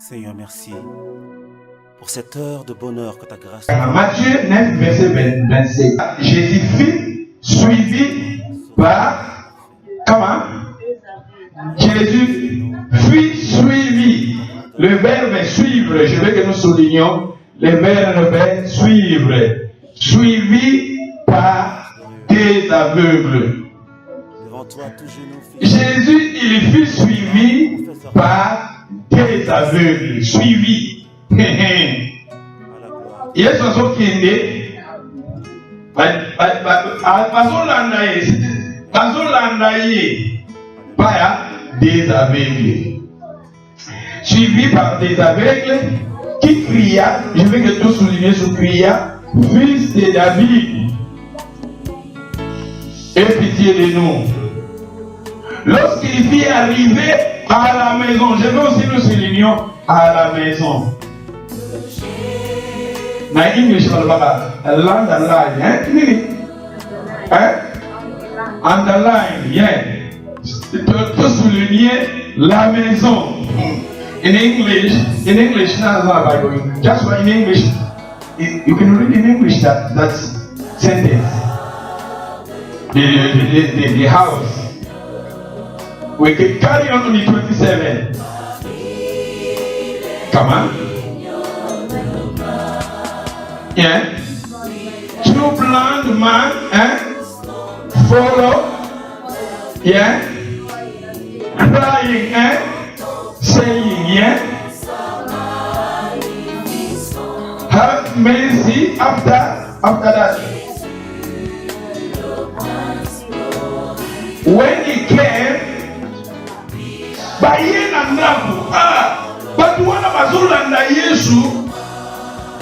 Seigneur, merci pour cette heure de bonheur que ta grâce. Matthieu 9, verset 27. Jésus fut suivi par. Comment? Jésus fut suivi. Le verbe est suivre. Je veux que nous soulignions le verbe suivre. Suivi par des aveugles. Devant toi, tout genou fit. Jésus, il fut suivi par des aveugles. Suivi. À la gloire. Il y a une chose qui est des aveugles. Suivi par des aveugles qui cria, je veux que tous souligner ce cria, fils de David, aie pitié de nous. Lorsqu'il fit arriver à la maison, je veux aussi nous souligner à la maison. Na English underline, underline, yeah. To souligner la maison. In English, not Bible. Just in English, you can read in English that sentence. The house. We can carry on the 27. Come on. Yeah. Two blind man follow. Yeah. Crying saying, yeah. Have mercy after that. When he came, but wana mazula na Yesu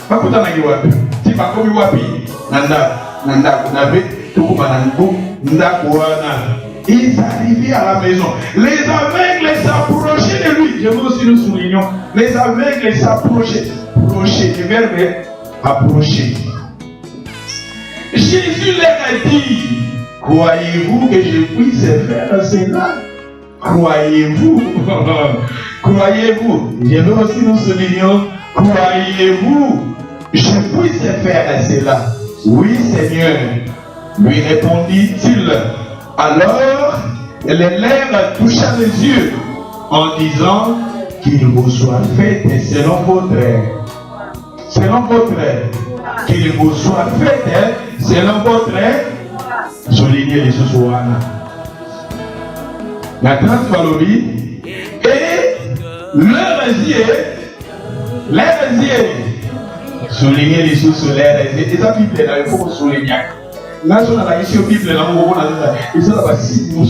bakutana wapi? Ti bakomi wapi? Nanda kunabe tukuba na ngu ndakuana. Ils arrivaient à la maison. Les aveugles s'approchaient de lui. Je veux aussi nous souligner. Les aveugles s'approchaient. Approcher, le verbe est approcher. Jésus leur a dit, croyez-vous que je puisse faire cela? Croyez-vous? Croyez-vous? Je veux aussi nous souligner. Croyez-vous? Je puisse faire cela? Oui, Seigneur. Lui répondit-il. Alors, les lèvres toucha les yeux en disant qu'il vous soit fait selon votre qu'il vous soit fait selon votre souligner les sous-souana. La transvalorie et leurs yeux souligner les sous-solaires et ça Bible là il faut souligner. Là, on a la mission Bible, ils ont la bassine,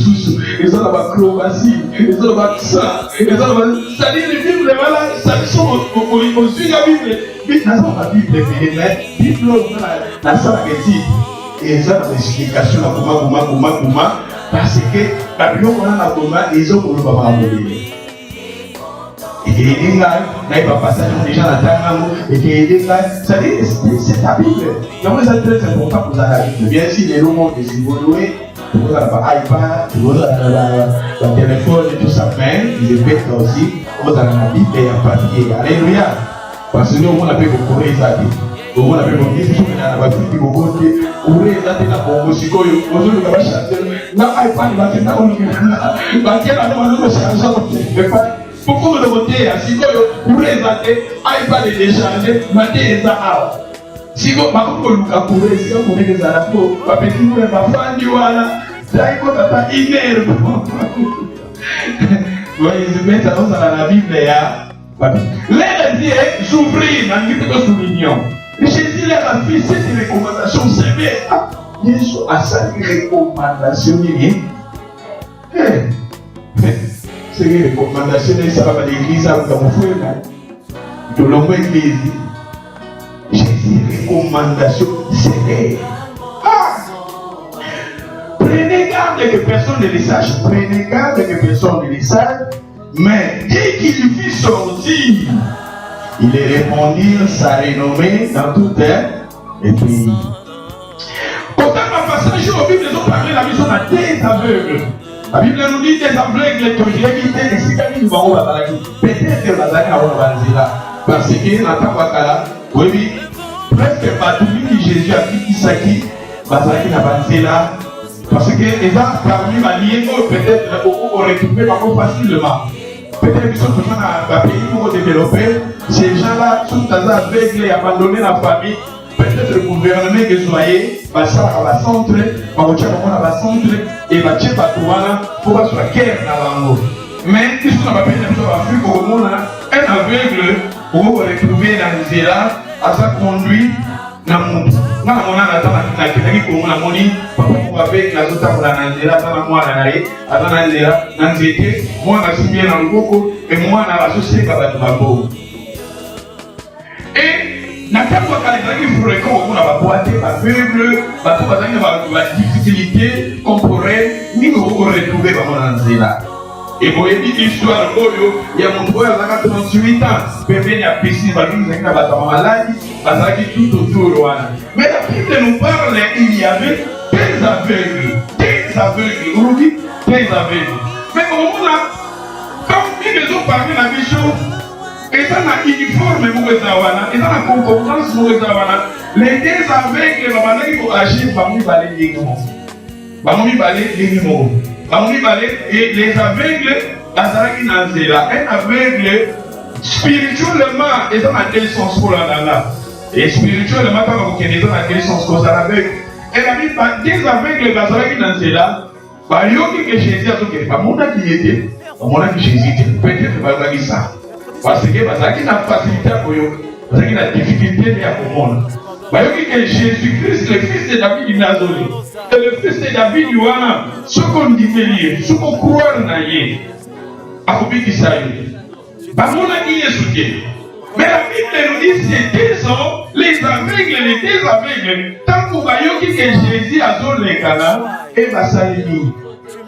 ils ont la bacrobatie, ils ont la baxa, ils ont la. C'est-à-dire, les Bibles, voilà, ça sont au sujet de la Bible. Mais, la Bible, la Bible, la salle et ils ont l'explication, comment, parce que, la Bible, on a la comment, ils ont le papa abonné. Et il y a un passage déjà dans la et c'est ta Bible. Donc c'est très important pour la Bible. Bien sûr, les romans que si vous louez, vous avez l'iPad, vous avez le téléphone et tout ça, mais ils répètent aussi, vous avez la Bible et un papier. Alléluia. Parce que nous, on a fait beaucoup de choses. On a fait beaucoup de choses. On a fait beaucoup de choses. On a fait beaucoup de choses. On a fait beaucoup de choses. On a fait beaucoup de choses. Pourquoi vous le votez à Sigo, vous présentez, iPad est déchargé, maté et Zahara. Sigo, ma coupe Luka Kouré, si vous voulez des Arabes, ma petite moule, ma femme du Wala, Daïko Tata Imer. Ils se mettent à la Bible. Les yeux s'ouvrirent, dans le petit soulignant. Jésus leur a fait cette recommandation sévère. Jésus a sa recommandation. C'est une recommandation de ça va l'église à mon frère. De l'homme église. Jésus, recommandation sévère. Prenez garde que personne ne le sache. Prenez garde que personne ne le sache. Mais dès qu'il fut sorti, il répondit sa renommée dans tout le pays. Autant dans le passage au Bible, ils ont parlé de la mission à des aveugles. La Bible nous dit des aveugles que j'ai évité et si quelqu'un va au bazalaki, peut-être que bazalaki a au bazila. Parce que Nathan Wakala, oui, presque partout que Jésus a dit Isaki, bazalaki n'a bazila. Parce que les gens parmi les liens, peut-être beaucoup auraient trouvé facilement. Peut-être qu'ils sont toujours dans un pays pour développer. Ces gens-là sont aveugles et abandonnés la famille. Peut-être le gouvernement que soyez, va centre, va centre et va tuer Batouana pour que soit guerre dans l'angle. Mais ils sont dans le pays de l'Afrique au monde, un aveugle pour vous retrouver dans les Zéla, à sa conduite dans le monde. Dans le monde, on attend la Kénaki pour mon amoni, papa pour avec la Zota pour la Nanzéla, dans la moine à l'aïe, à la Nanzéla, Nanzété, moi on a signé dans le Boko et moi on a associé avec Batou. Et Nathan Wakala, il faudrait qu'on a boité, aveugle, Batou a difficulté corporelle, ni qu'on retrouver dans mon Nanzéla. Et vous avez dit l'histoire, il y a mon frère qui a 38 ans, il a piscine, il a maladie, il tout autour. Mais la Bible nous parle, il y avait des aveugles, vous dites des aveugles. Mais au moment comme ils ont parlé de la mission, et ça n'a uniforme, ils ont la concordance, les deux aveugles, ils vont agir, ils vont aller les mots. Et les aveugles, un aveugle spirituellement, ils ont un sens pour la. Et spirituellement, quand vous connaissez un sens pour la aveugle. Et la Bible parle des aveugles, les aveugles, bah, il y a que Jésus a dit, bah, mon qui était, mon qui Jésus était, peut-être pas ça. Parce que bah, qui n'a facilité pour eux, parce qu'il a difficulté à comprendre. Bah, il y a que Jésus-Christ, le fils de David, il a donné. Et le fils de David, ce qu'on dit, ce qu'on croit dans lui, à copie qui s'aille. Bah, mon ami est soutenu. Mais la Bible nous dit c'est deux ans, les deux aveugles, tant que vous voyez que Jésus a donné les canaux, et va s'aligner.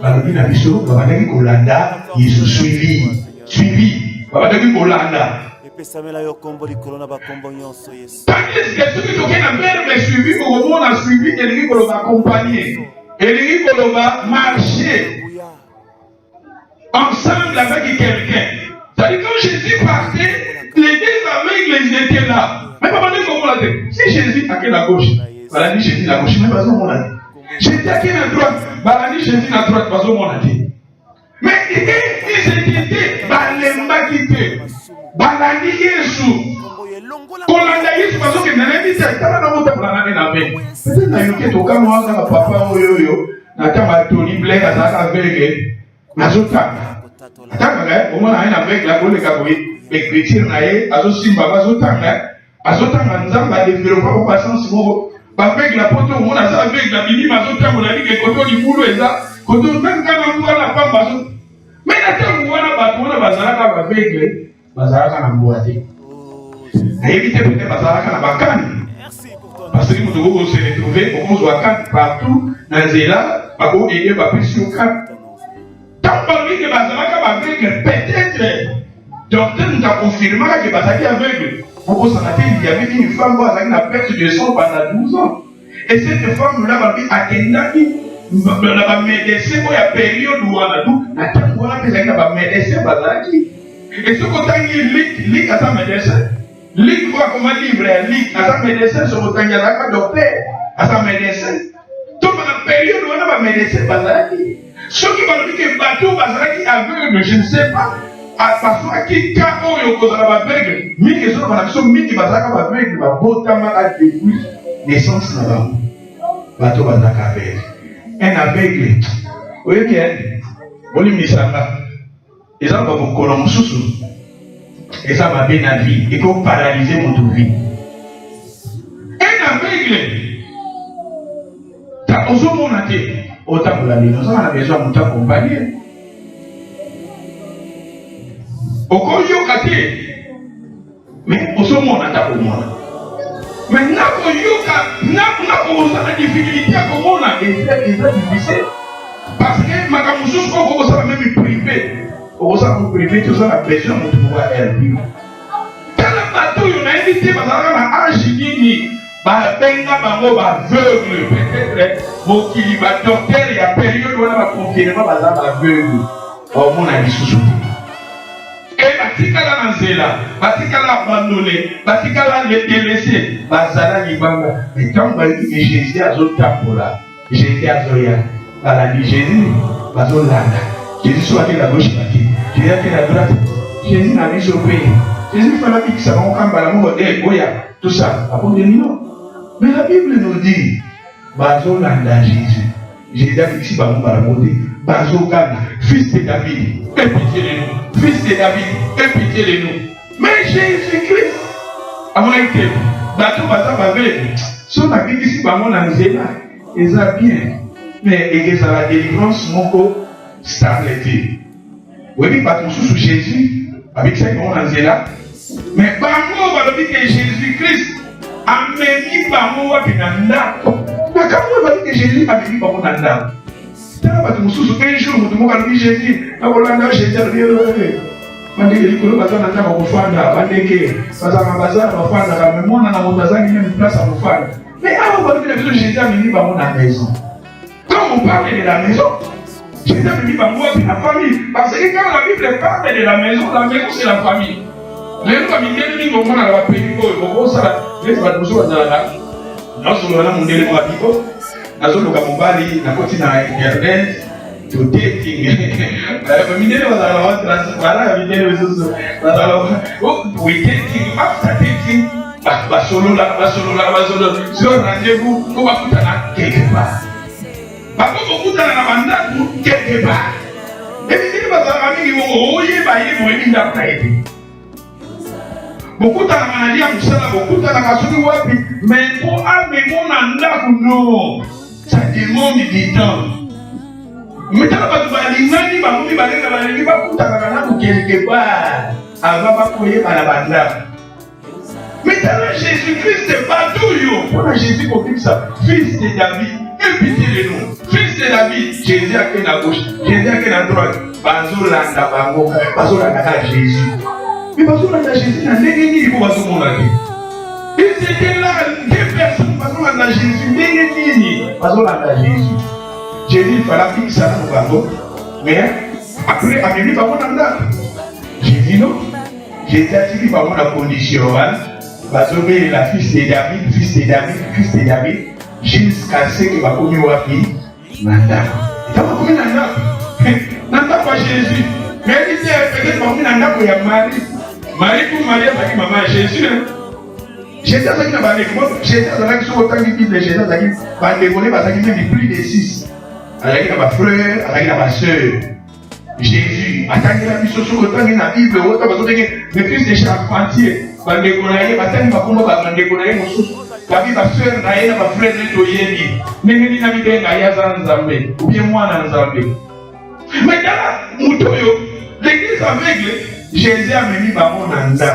Bah, le bien abisso, bah, il est suivi. Bah, il Olanda. Tandis que celui qui a même suivi, on a suivi, et lui, on va accompagner. Et lui, on va marcher ensemble avec quelqu'un. C'est-à-dire quand Jésus partait, les deux aveugles, ils étaient là. Mais pas mal de comment on l'a dit. Si Jésus à quelle à gauche, voilà, dit Jésus à gauche, mais pas on l'a dit. Jésus à quelle à droite, voilà, dit Jésus à droite, pas on l'a dit. Mais ils étaient dans les maquités. Balandi Yesu. Kolanda Yesu parce que n'a dit ça kama na mota plana na ben. Peut-être na yoke to kama wanga na papa oyo na kama Tony Blair azaka aveugle na zota. Ataka au moins na avec la kole ka boye écriture na ye azosimba bazota na nzamba développer ko patience mo ba avec la poto au moins na avec la bini bazota mo na ke koto di bulu eza koto tanga na na pamba zo. Mais na tangu wana bato na bazalaka aveugle bazalaka na mboate. Évitez peut-être bazalaka na bakani. Parce que nous devons se retrouver au monde wakani partout dans Zéla, bako eye bapisuka. Tant parmi que bazalaka aveugle, peut-être docteur nous a confirmé que bazalaki aveugle. Pourquoi ça n'a il y avait une femme qui a une perte de sang pendant 12 ans. Et cette femme-là a kendaki na médecin pour la période où on a tout, na tango wana pesa na médecin bazalaki. Et ce qu'on a lit à sa médecin. Lit quoi comment livre lit à sa médecin sur le tangana docteur à sa médecin. Donc la période où on a médecin bazalaki. Ceux qui vont dire que bateau bazalaki aveugle, je ne sais pas. Parfois qui cas oyo kozala aveugle, mais que sur la mission mais qui bazalaka aveugle, ba botama a depuis naissance na ba. Bateau bazalaka aveugle. Un aveugle. Oui que oli misanga. Ils ont pas beaucoup de choses. Et ça va bien la vie. Il faut paralyser notre vie. Un aveugle. T'as osé mon athée. Autant pour la vie. Nous avons besoin de t'accompagner. Au cas où athée. Mais osé mon athée pour moi. Mais n'a pas la difficulté à comment on a été difficile. Parce que ma camouflage, on va même privé. On va privé, tout ça, on a besoin de pouvoir aider. Dans le bateau, on a invité, parce qu'on a âge, Babenga bango aveugle. Peut-être mokili ba docteur ya période wana ba confirmer baza aveugle. Au monde a lisusu. Et batikala na nzela, batikala abandonné, batikala délaissé, bazala libanga. Et quand ba dit que Jésus azotambola, Jésus azoya, bala dit Jésus bazolanda. Jésus soit à la gauche, Jésus à la droite. Jésus n'a mis au pays. Jésus fait que ça va en balamour et Goya, tout ça. Après on dit non. Mais la Bible nous dit, bazolanda Jésus. Jésus a dit ici balamour, bazogana, fils de David, aie pitié de nous. Fils de David, aie pitié de nous. Mais Jésus-Christ, à mon été, bateau baza baveux, son habit ici bamon anzela, ils a bien. Mais et ça la délivrance mon stabilité. Oui, bateau sous Jésus, avec ça qu'on anzela. Mais bango va dire que Jésus-Christ a mené bango wa binanda. Mais quand on va dire que Jésus a mené bango nanda. Un jour, nous avons dit Jésus, nous avons dit Jésus, nous avons dit que nous avons mais on va dire que Jésus a mis dans la maison. Quand on parle de la maison, Jésus a mis dans la famille. Parce que quand la Bible parle de la maison c'est la famille. Les familles, nous avons la pays, nous avons azoloka mobali na koti na internet to dating minene bazala transfera minene besoso bazala we dating after dating basolola sur rendez-vous ko bakutana quelque part bako bakutana na bandaku quelque part et minene bazala mingi oye baye moyinda kaite bokutana manali ya musala bokutana kasuni wapi mais ko amemona ndaku no. Ça demande du temps. Mais tu vas te dire, quelque part, avant de courir par la bande. Mais Jésus-Christ est partout. Pour Jésus, comme ça, fils de David, aie pitié de nous. Fils de David, Jésus a fait la gauche, Jésus a fait la droite. Bazolanda Jésus. Mais bazolanda Jésus n'a négligé pour bazolanda. Ils étaient là, deux personnes, bazolanda Jésus, négligé. Bazolanda Jésus. Jésus, il fallait qu'il s'en aille. Mais après, amené par mon anda. Jésus, non. Jésus a dit par mon condition. Bazolanda la fils de David, fils de David, fils de David, jusqu'à ce que va commis wapi. Nanda. Il va commis Nanda. Nanda pas Jésus. Mais il dit peut-être commis Nanda pour y Marie. Marie pour Marie avec maman Jésus. Jésus a dit na l'école, Jésus a dit sur autant de Bible, Jésus a dit par dévoiler parce qu'il y a plus de 6. Avec ma frère, avec ma soeur. Jésus, attendez la mission sur autant de la Bible, autant parce que le fils de charpentier, par dévoiler, attendez ma combat par dévoiler mon sou. Parce que ma soeur n'a ma frère de Toyeni. Mais il n'a pas de Gaïa Zanzambe, ou bien moi Zanzambe. Mais là, l'église aveugle, Jésus a mis par mon anda.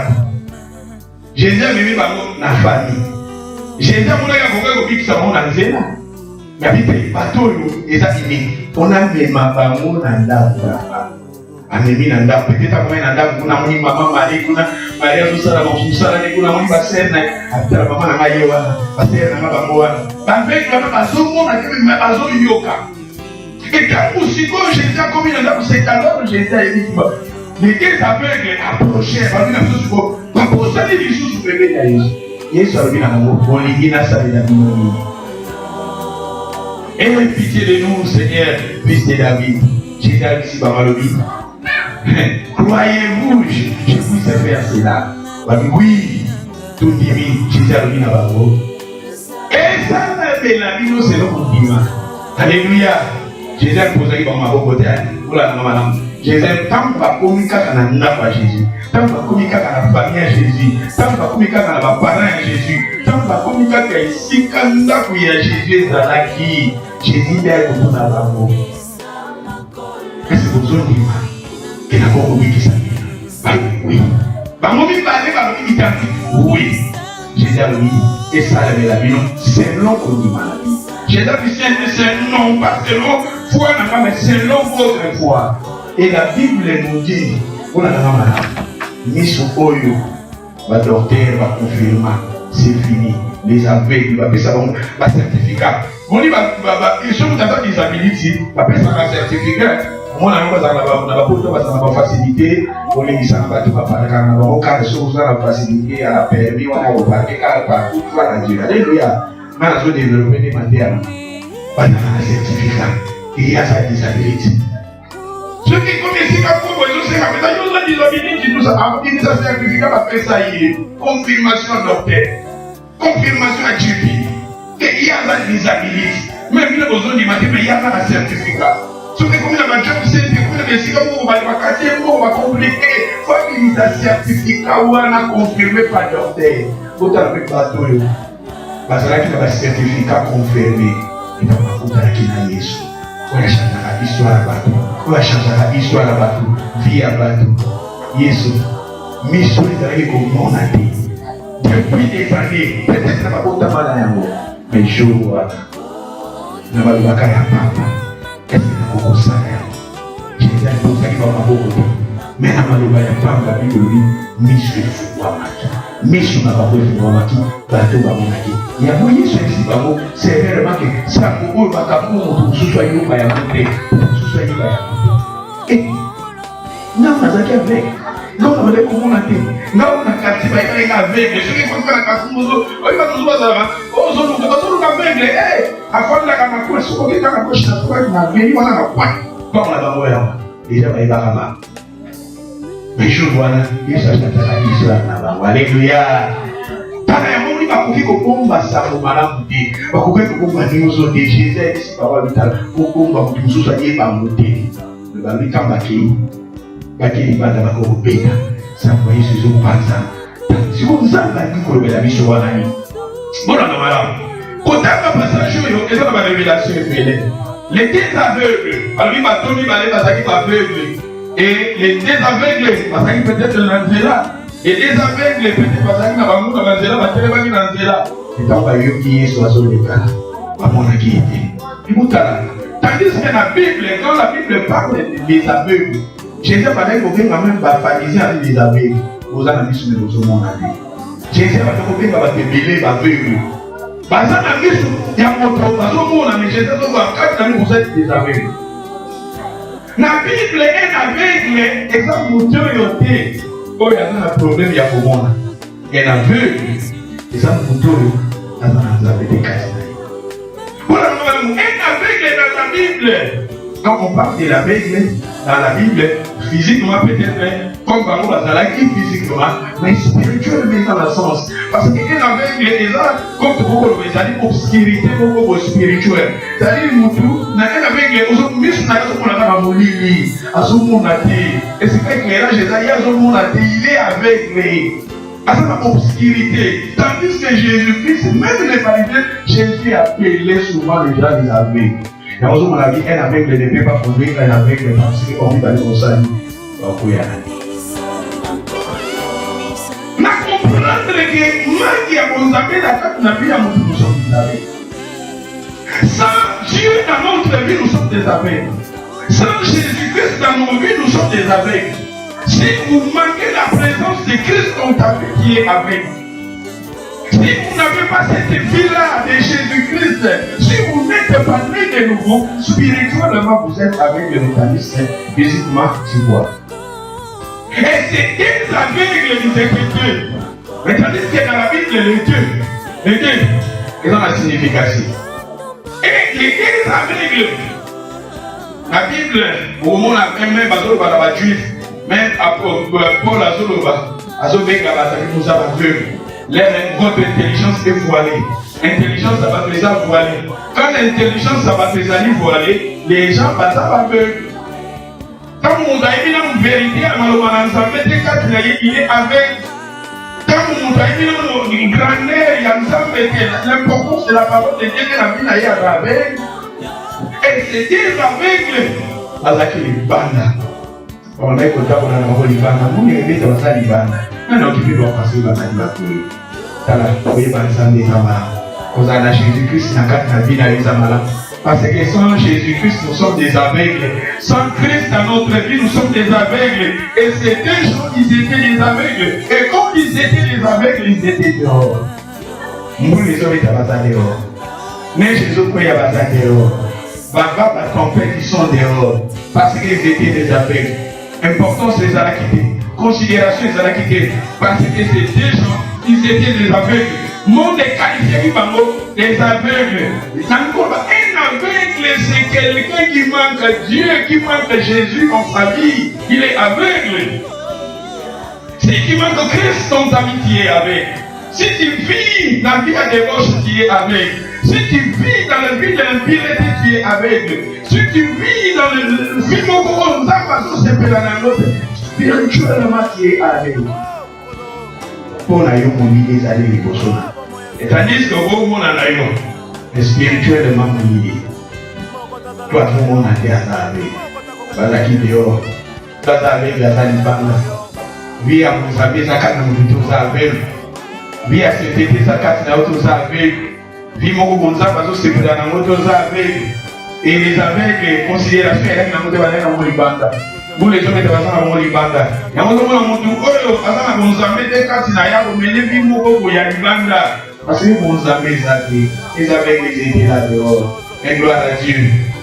Jésus a mis par mon famille. Jésus a mis par mon anda. Mais il y a des bateaux qui sont animés. On a mis ma femme anda. Amemi nanda peut-être comme nanda kuna moni mama mari kuna Maria susala musala ni kuna moni basena atala mama na mayewa basena na bamoa bambeki baba bazomo na kebe bazo yoka et quand usiko Jésus a commis nanda c'est alors Jésus a dit mais qu'est-ce avec approcher ba na susiko ba posa ni Jésus bébé ya Yesu alibina na bolingi na sala na bino aie pitié de nous Seigneur fils de David Jésus a dit ba malobi. Croyez-vous, je puisse faire cela? Oui, tout divin, Jésus a mis à bas. Et ça, la vie, c'est notre dimanche. Alléluia. Jésus a posé dans ma côté. Jésus, tant que pas communiquer avec la Jésus, tant que pas communiquer avec la famille à Jésus, tant que pas communiquer avec la parents à Jésus, tant que pas communiquer avec ici, quand nous avons Jésus, Jésus est pour nous à bas. Est-ce que vous avez dit? Et la mort oui qui s'appelle. Oui. Oui. Jésus a dit, et ça la vie, c'est long qu'on dit maladie. Jésus a dit, c'est non, pas selon foi, mais selon votre foi. Et la Bible nous dit, on a la malade. Mis au oyo, le docteur va confirmer, c'est fini. les aveugles, ça va certificat. On dit, ils sont dans des habilités, ça va certificat. Moi, on a facilité, on est dit ça, on a facilité, à la permis, on a reparti, partout, voilà, Dieu. Alléluia. Mais on a développé des matières, on a un certificat, il y a sa disabilité. Ceux qui connaissent pas pour vous, ils ont des habilités, tout ça, avant qu'ils aient certificat, après ça, il y a confirmation docteur, confirmation à GP, il y a la disabilité. Même si vous avez dit, mais il y a un certificat. Ce qui est comme la job, c'est que vous va casser, vous va compliquer. Il faut qu'il y ait un certificat ou un confirmé par docteur. Vous avez un bateau. Parce que là, il y a un certificat confirmé. Il y a un bateau qui n'a Yesu. On a changé l'histoire à bateau. On a changé l'histoire à bateau. Vie à bateau. Yesu. Mission est comme mon année. Depuis des années, peut-être que je ne vais pas mal mais je vois. Je ne vais pas papa. Est-ce que vous savez? J'ai dit à vous que vous avez beaucoup. Mais la maloba ya pamba bibuli misu fuwamaki. Misu na babo fuwamaki, bato bamonaki. Ya moyi sisi babo, c'est vraiment que ça pour bakapu mususu ayuba ya mute, mususu ayuba ya mute. Eh, non mazaki avec. Non on va komona te. Non na katiba ya avec. Je suis comme ça na kasumozo. Oyi ba tuzuba za. Ozolu ka avec. Eh, afanda kama kwa soko kika kwa shina kwa na veni wana na kwa. Kwa na babo ya. Déjà ba iba kama. Mais je vois là, il s'agit de la mission. Alléluia. Pana ya Mungu bakufi kukomba sabu malamu ndi. Bakufi kukomba niuzo ndi Jésus si baba bitala. Kukomba kutususa yeba muti. Bambi kamba ki. Bakini banda bakopenda. Sabu Yesu zo panza. Siko nzamba ndiko bela mission wana ni. Bona na malamu. Kotaka passage yo eza ba révélation efele. Les deux aveugles, alors il m'a donné balé bazaki aveugle. Et les deux aveugles, parce qu'ils peut-être l'anzela. Et les aveugles, peut-être parce qu'ils n'ont pas l'anzela, parce qu'ils n'ont pas l'anzela. Et quand on va y aller, soit sur les cas, à mon avis, tandis que la Bible, quand la Bible parle des aveugles, Jésus parlait qu'on vient quand même baptiser avec des aveugles. Vous avez dit sur le monde. Jésus parlait qu'on vient baptiser des aveugles. Parce que la Bible, il y a mon temps, parce que mon ami Jésus, quand vous êtes des aveugles. La Bible est aveugle, exemple motoyote. Oh, il y a un problème, il y a pour moi. Il y a un aveugle, exemple motoyo, dans la Bible. Voilà, un aveugle dans la Bible. Quand on parle de l'aveugle dans la Bible, physiquement peut-être, comme Bamou Bazalaki physiquement, mais spirituellement dans le sens. Parce qu'un aveugle est là, comme vous le savez, obscurité, beaucoup spirituelle. C'est-à-dire, un aveugle, aujourd'hui, nous avons molili, et c'est qu'éclairage, il est aveugle. À cette obscurité, tandis que Jésus-Christ, même les pharisiens, Jésus appelait souvent les gens des aveugles. Et on a dit, un aveugle ne peut pas conduire un aveugle parce qu'on vit dans le conseil. Na comprendre que magie a consacré la vie à nous sommes des aveugles. Sans Dieu dans notre vie, nous sommes des aveugles. Sans Jésus-Christ dans nos vies, nous sommes des aveugles. Si vous manquez la présence de Christ dans ta vie qui est aveugle, si vous n'avez pas cette vie-là de Jésus-Christ, si vous n'êtes pas né de nouveau, spirituellement vous êtes aveugle, physiquement tu vois. Et c'est des aveugles qui étaient deux. Mais tandis que dans la Bible, les deux, ils ont la signification. Et les deux aveugles, la Bible, au moment où même Bazoloba juif, même Paul Azoloba, nous avons aveugle. Votre intelligence est voilée. Intelligence, ça va te faire voiler. Quand l'intelligence, ça va te faire voiler, les gens vont aveugles. Quand on a une vérité, il est aveugle. Quand on a une grandeur, l'importance de la parole de Dieu que la vie est aveugle. Et c'est des aveugles. Alors qu'il est banda. On a écouté on a envoyé banda. On est venu dans sa libana. Maintenant qui doit passer dans la libana. Tala, oui, banda des amara. Quand on a Jésus-Christ, il a quatre vie dans les amara. Parce que sans Jésus-Christ, nous sommes des aveugles. Sans Christ dans notre vie, nous sommes des aveugles. Et ces deux gens, ils étaient des aveugles. Et quand ils étaient des aveugles, ils étaient dehors. les hommes étaient basés dehors. Mais Jésus croyait basés dehors. Baba, la compétition dehors. Parce qu'ils étaient des aveugles. Importance les a quittés. Considération les a quittés. Parce que ces deux gens, ils étaient des aveugles. Monde est qualifié des aveugles. Un aveugle, c'est quelqu'un qui manque à Dieu, qui manque à Jésus dans sa vie. Il est aveugle. Si tu manques à Christ, ton ami, tu es aveugle. Si tu vis dans la vie à débauche, tu es aveugle. Si tu vis dans la vie de l'impiété, tu es aveugle. Si tu vis dans le vie spirituellement, tu es aveugle. Pour la yo, mon idée, ça les bossons. Et tandis que vous, mon anaïon, mais spirituellement, mon idée. Toi, tout le monde a été aveugle. Voilà qui dehors. Toi, tu es aveugle, la talibane. Oui, à mon avis, ça a été aveugle. Oui, à ce tété, ça a été aveugle. Oui, mon bon ça, parce que c'est pour la moto aveugle. Et les aveugles, considération, il y a une moto dans mon libanda. Vous les hommes, dans mon libanda. Il y a un moto dans mon tout. Oh, à mon zamé, des cartes, il y a un moto pour y aller libanda. Parce que mon zamé, les aveugles étaient là dehors. Et gloire à Dieu.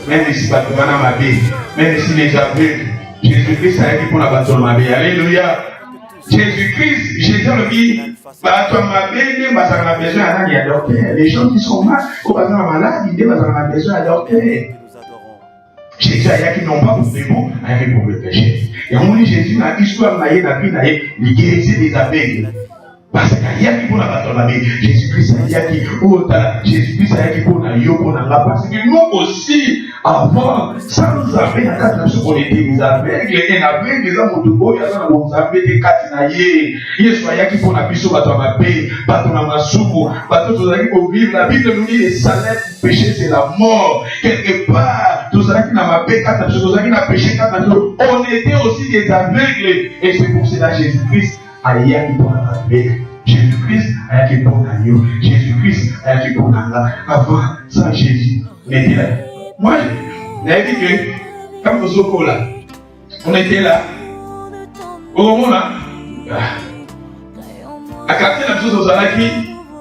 Même ici, pas de ma vie. Même ici, les aveugles. Jésus-Christ a été pour la bâton de ma vie. Alléluia. Jésus-Christ, Jésus le dit, les gens qui sont malades, ils ont besoin d'adopter. Jésus a dit qu'ils n'ont pas pour démon, avec pour le péché. Et on dit Jésus dans l'histoire, il guérissait des aveugles. Parce qu'il y a qui pour la bâton la vie. Jésus-Christ a dit Jésus-Christ a dit pour la yo pour la parce que nous aussi, avant, ça nous avait un cadre sur l'été, des aveugles, et aveugle, les hommes de beau, il y a nous avait des catinaillés. Il y a qui pour la biseau, bateau à paix, bateau à ma soupe, bateau pour vivre. La Bible nous dit les salaires du péché, c'est la mort. Quelque part, tout ça qui n'a pas paix, tout ça qui n'a péché, on était aussi des aveugles. Et c'est pour cela Jésus-Christ a dit pour la paix. Jésus-Christ a dit pour la yo. Jésus-Christ a dit pour la avant, sans Jésus, n'était là. Moi, j'ai dit que, comme vous êtes là, on était là, au moment là, à quartier la chose aux Alaki,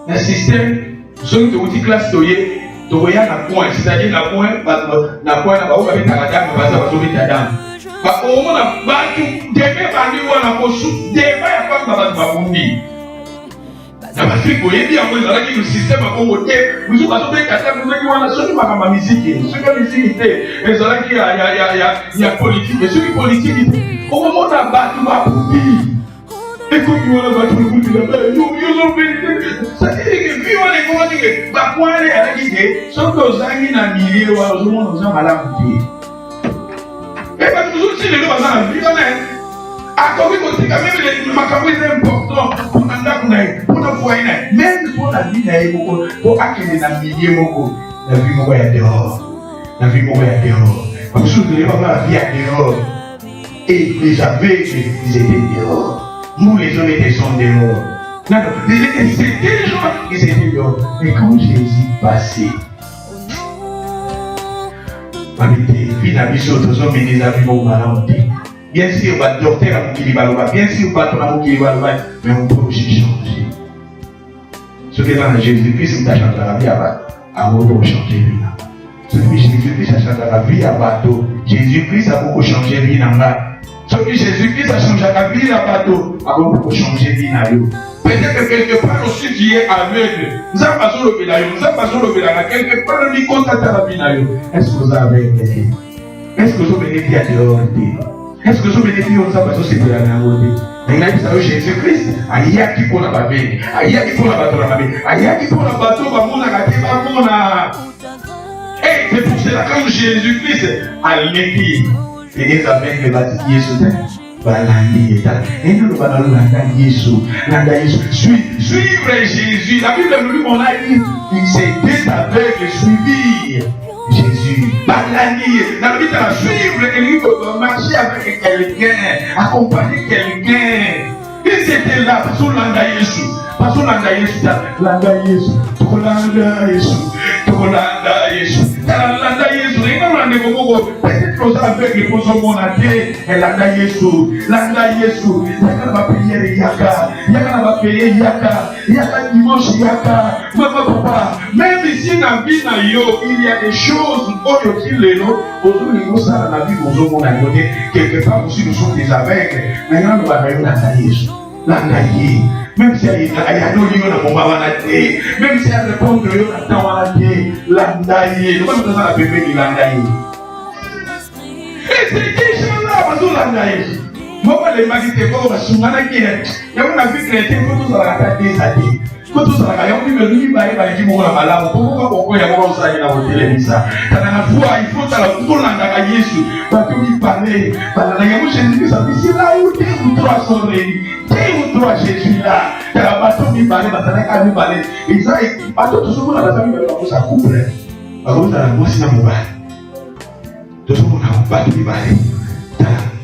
un système, ceux qui ont dit classe toyé, toyé na point, c'est-à-dire na point, na baou avec ta dame, na basa baso avec ta dame. Au moment là, batu, demain bandi ou na posu, demain ya pas na batu babundi. Na basi koye bien moi Alaki le système a convoqué, vous avez pas fait quatre vous avez wana soki makamba musique, soki musique était, mais Alaki il y a politique, mais soki politique au moment là batu babundi. Et comme tu vois là, tu peux dire ça veut dire que puis on est comment dire bah quoi aller à la guide sauf que aux amis na milieu ou aux gens nous malade et pas toujours si les gens sont vivants à côté de quand même les macabre est important pour anda pour na foyer même pour la vie na pour accueillir na milieu moko la vie moko ya dehors la vie moko ya dehors comme si les gens la vie à dehors et les aveugles ils étaient dehors. Nous les hommes étaient sont dehors. Non, c'était les gens qui étaient dehors. Mais quand Jésus passait, bien sûr, le docteur a dit bien sûr, mais on peut aussi changer. Ce qui est dans Jésus-Christ, c'est à changer la vie à beaucoup changer. Celui Jésus-Christ a changé la vie à bateau. Jésus-Christ a beaucoup changé la vie dans la celui Jésus-Christ a changé la vie à bateau, a beaucoup changé la vie dans la vie. Peut-être que quelque part aussi tu es aveugle. Nous avons pas le vélo, nous avons pas le vélo. Quelque part on dit contact à la vie dans la vie. Est-ce que vous avez été? Est-ce que vous avez été à dehors? Est-ce que vous avez été on savent pas ce que c'est la vie? Maintenant vous savez Jésus-Christ, il y a qui pour la bavé, il y a qui pour la bateau la bavé, il y a qui pour la bateau va mon agate va mon a. Et c'est pour cela quand Jésus-Christ a l'été. Et les aveugles baptisés sur terre. Et nous allons suivre Jésus. La Bible nous dit, on a dit, il s'est des aveugles suivi Jésus. La Bible a suivre et marcher avec quelqu'un, accompagner quelqu'un. Ils étaient là, parce qu'on l'a Jésus. Parce qu'on l'a Jésus. Landa Jésus. na ndeko moko peut-être oza aveugle mpo ozomona te elanda yesu yaka na bapriere yaka na bapeye yaka dimanche yaka mama papa même ici na vie na yo il y a des choses oyo ti lelo ozolingi osala na vie ozomona yo te quelque part aussi nous sommes des aveugles maintenant lobaka yo landa yesu landa ye même si ayadoli yo na moma wana te même si arépondre yo na temps wana te landa ye lokola toza na pembeni landa ye esekishala bazolanda ye moko alembaki te moko basunganaki yango na vie chrétien po tozalaka ta desa te po tozalaka yango bimelu mibale baleki moko na malamu po moka boko yango baosalaki na kotelemisa kana na foi il faut tala tolandaka yesu bato mibale balanda yango jésus krist abisi là où deux ou trois sont réunis deux ou trois jésus là tala bato mibale bazalaka mibale eza bato tozomona baza mibale bakosa couple bakozala mwasi na mobali tozomona bato mibale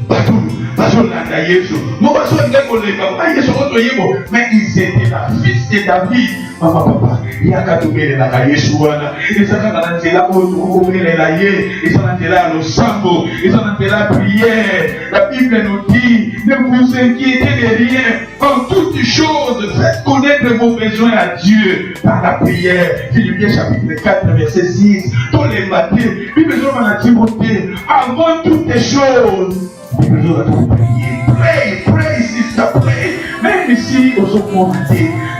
bato bazolanda yesu moko azolinga kolemba mpa yesu otoyebo mais ils étaient la fils de David mama papa yaka tobelelaka yesu wana eza kaka na nzela oyo tokokobelela ye eza na nzela ya losambo eza na nzela ya prière la bible nous dit ne vous inquiétez de rien en toutes choses faites connaître vos besoins à Dieu par la prière. Philippiens chapitre 4 verset 6 tolemba te bible ezoloba na Timothée avant toutes les choses pray, sister, pray. Même si aux autres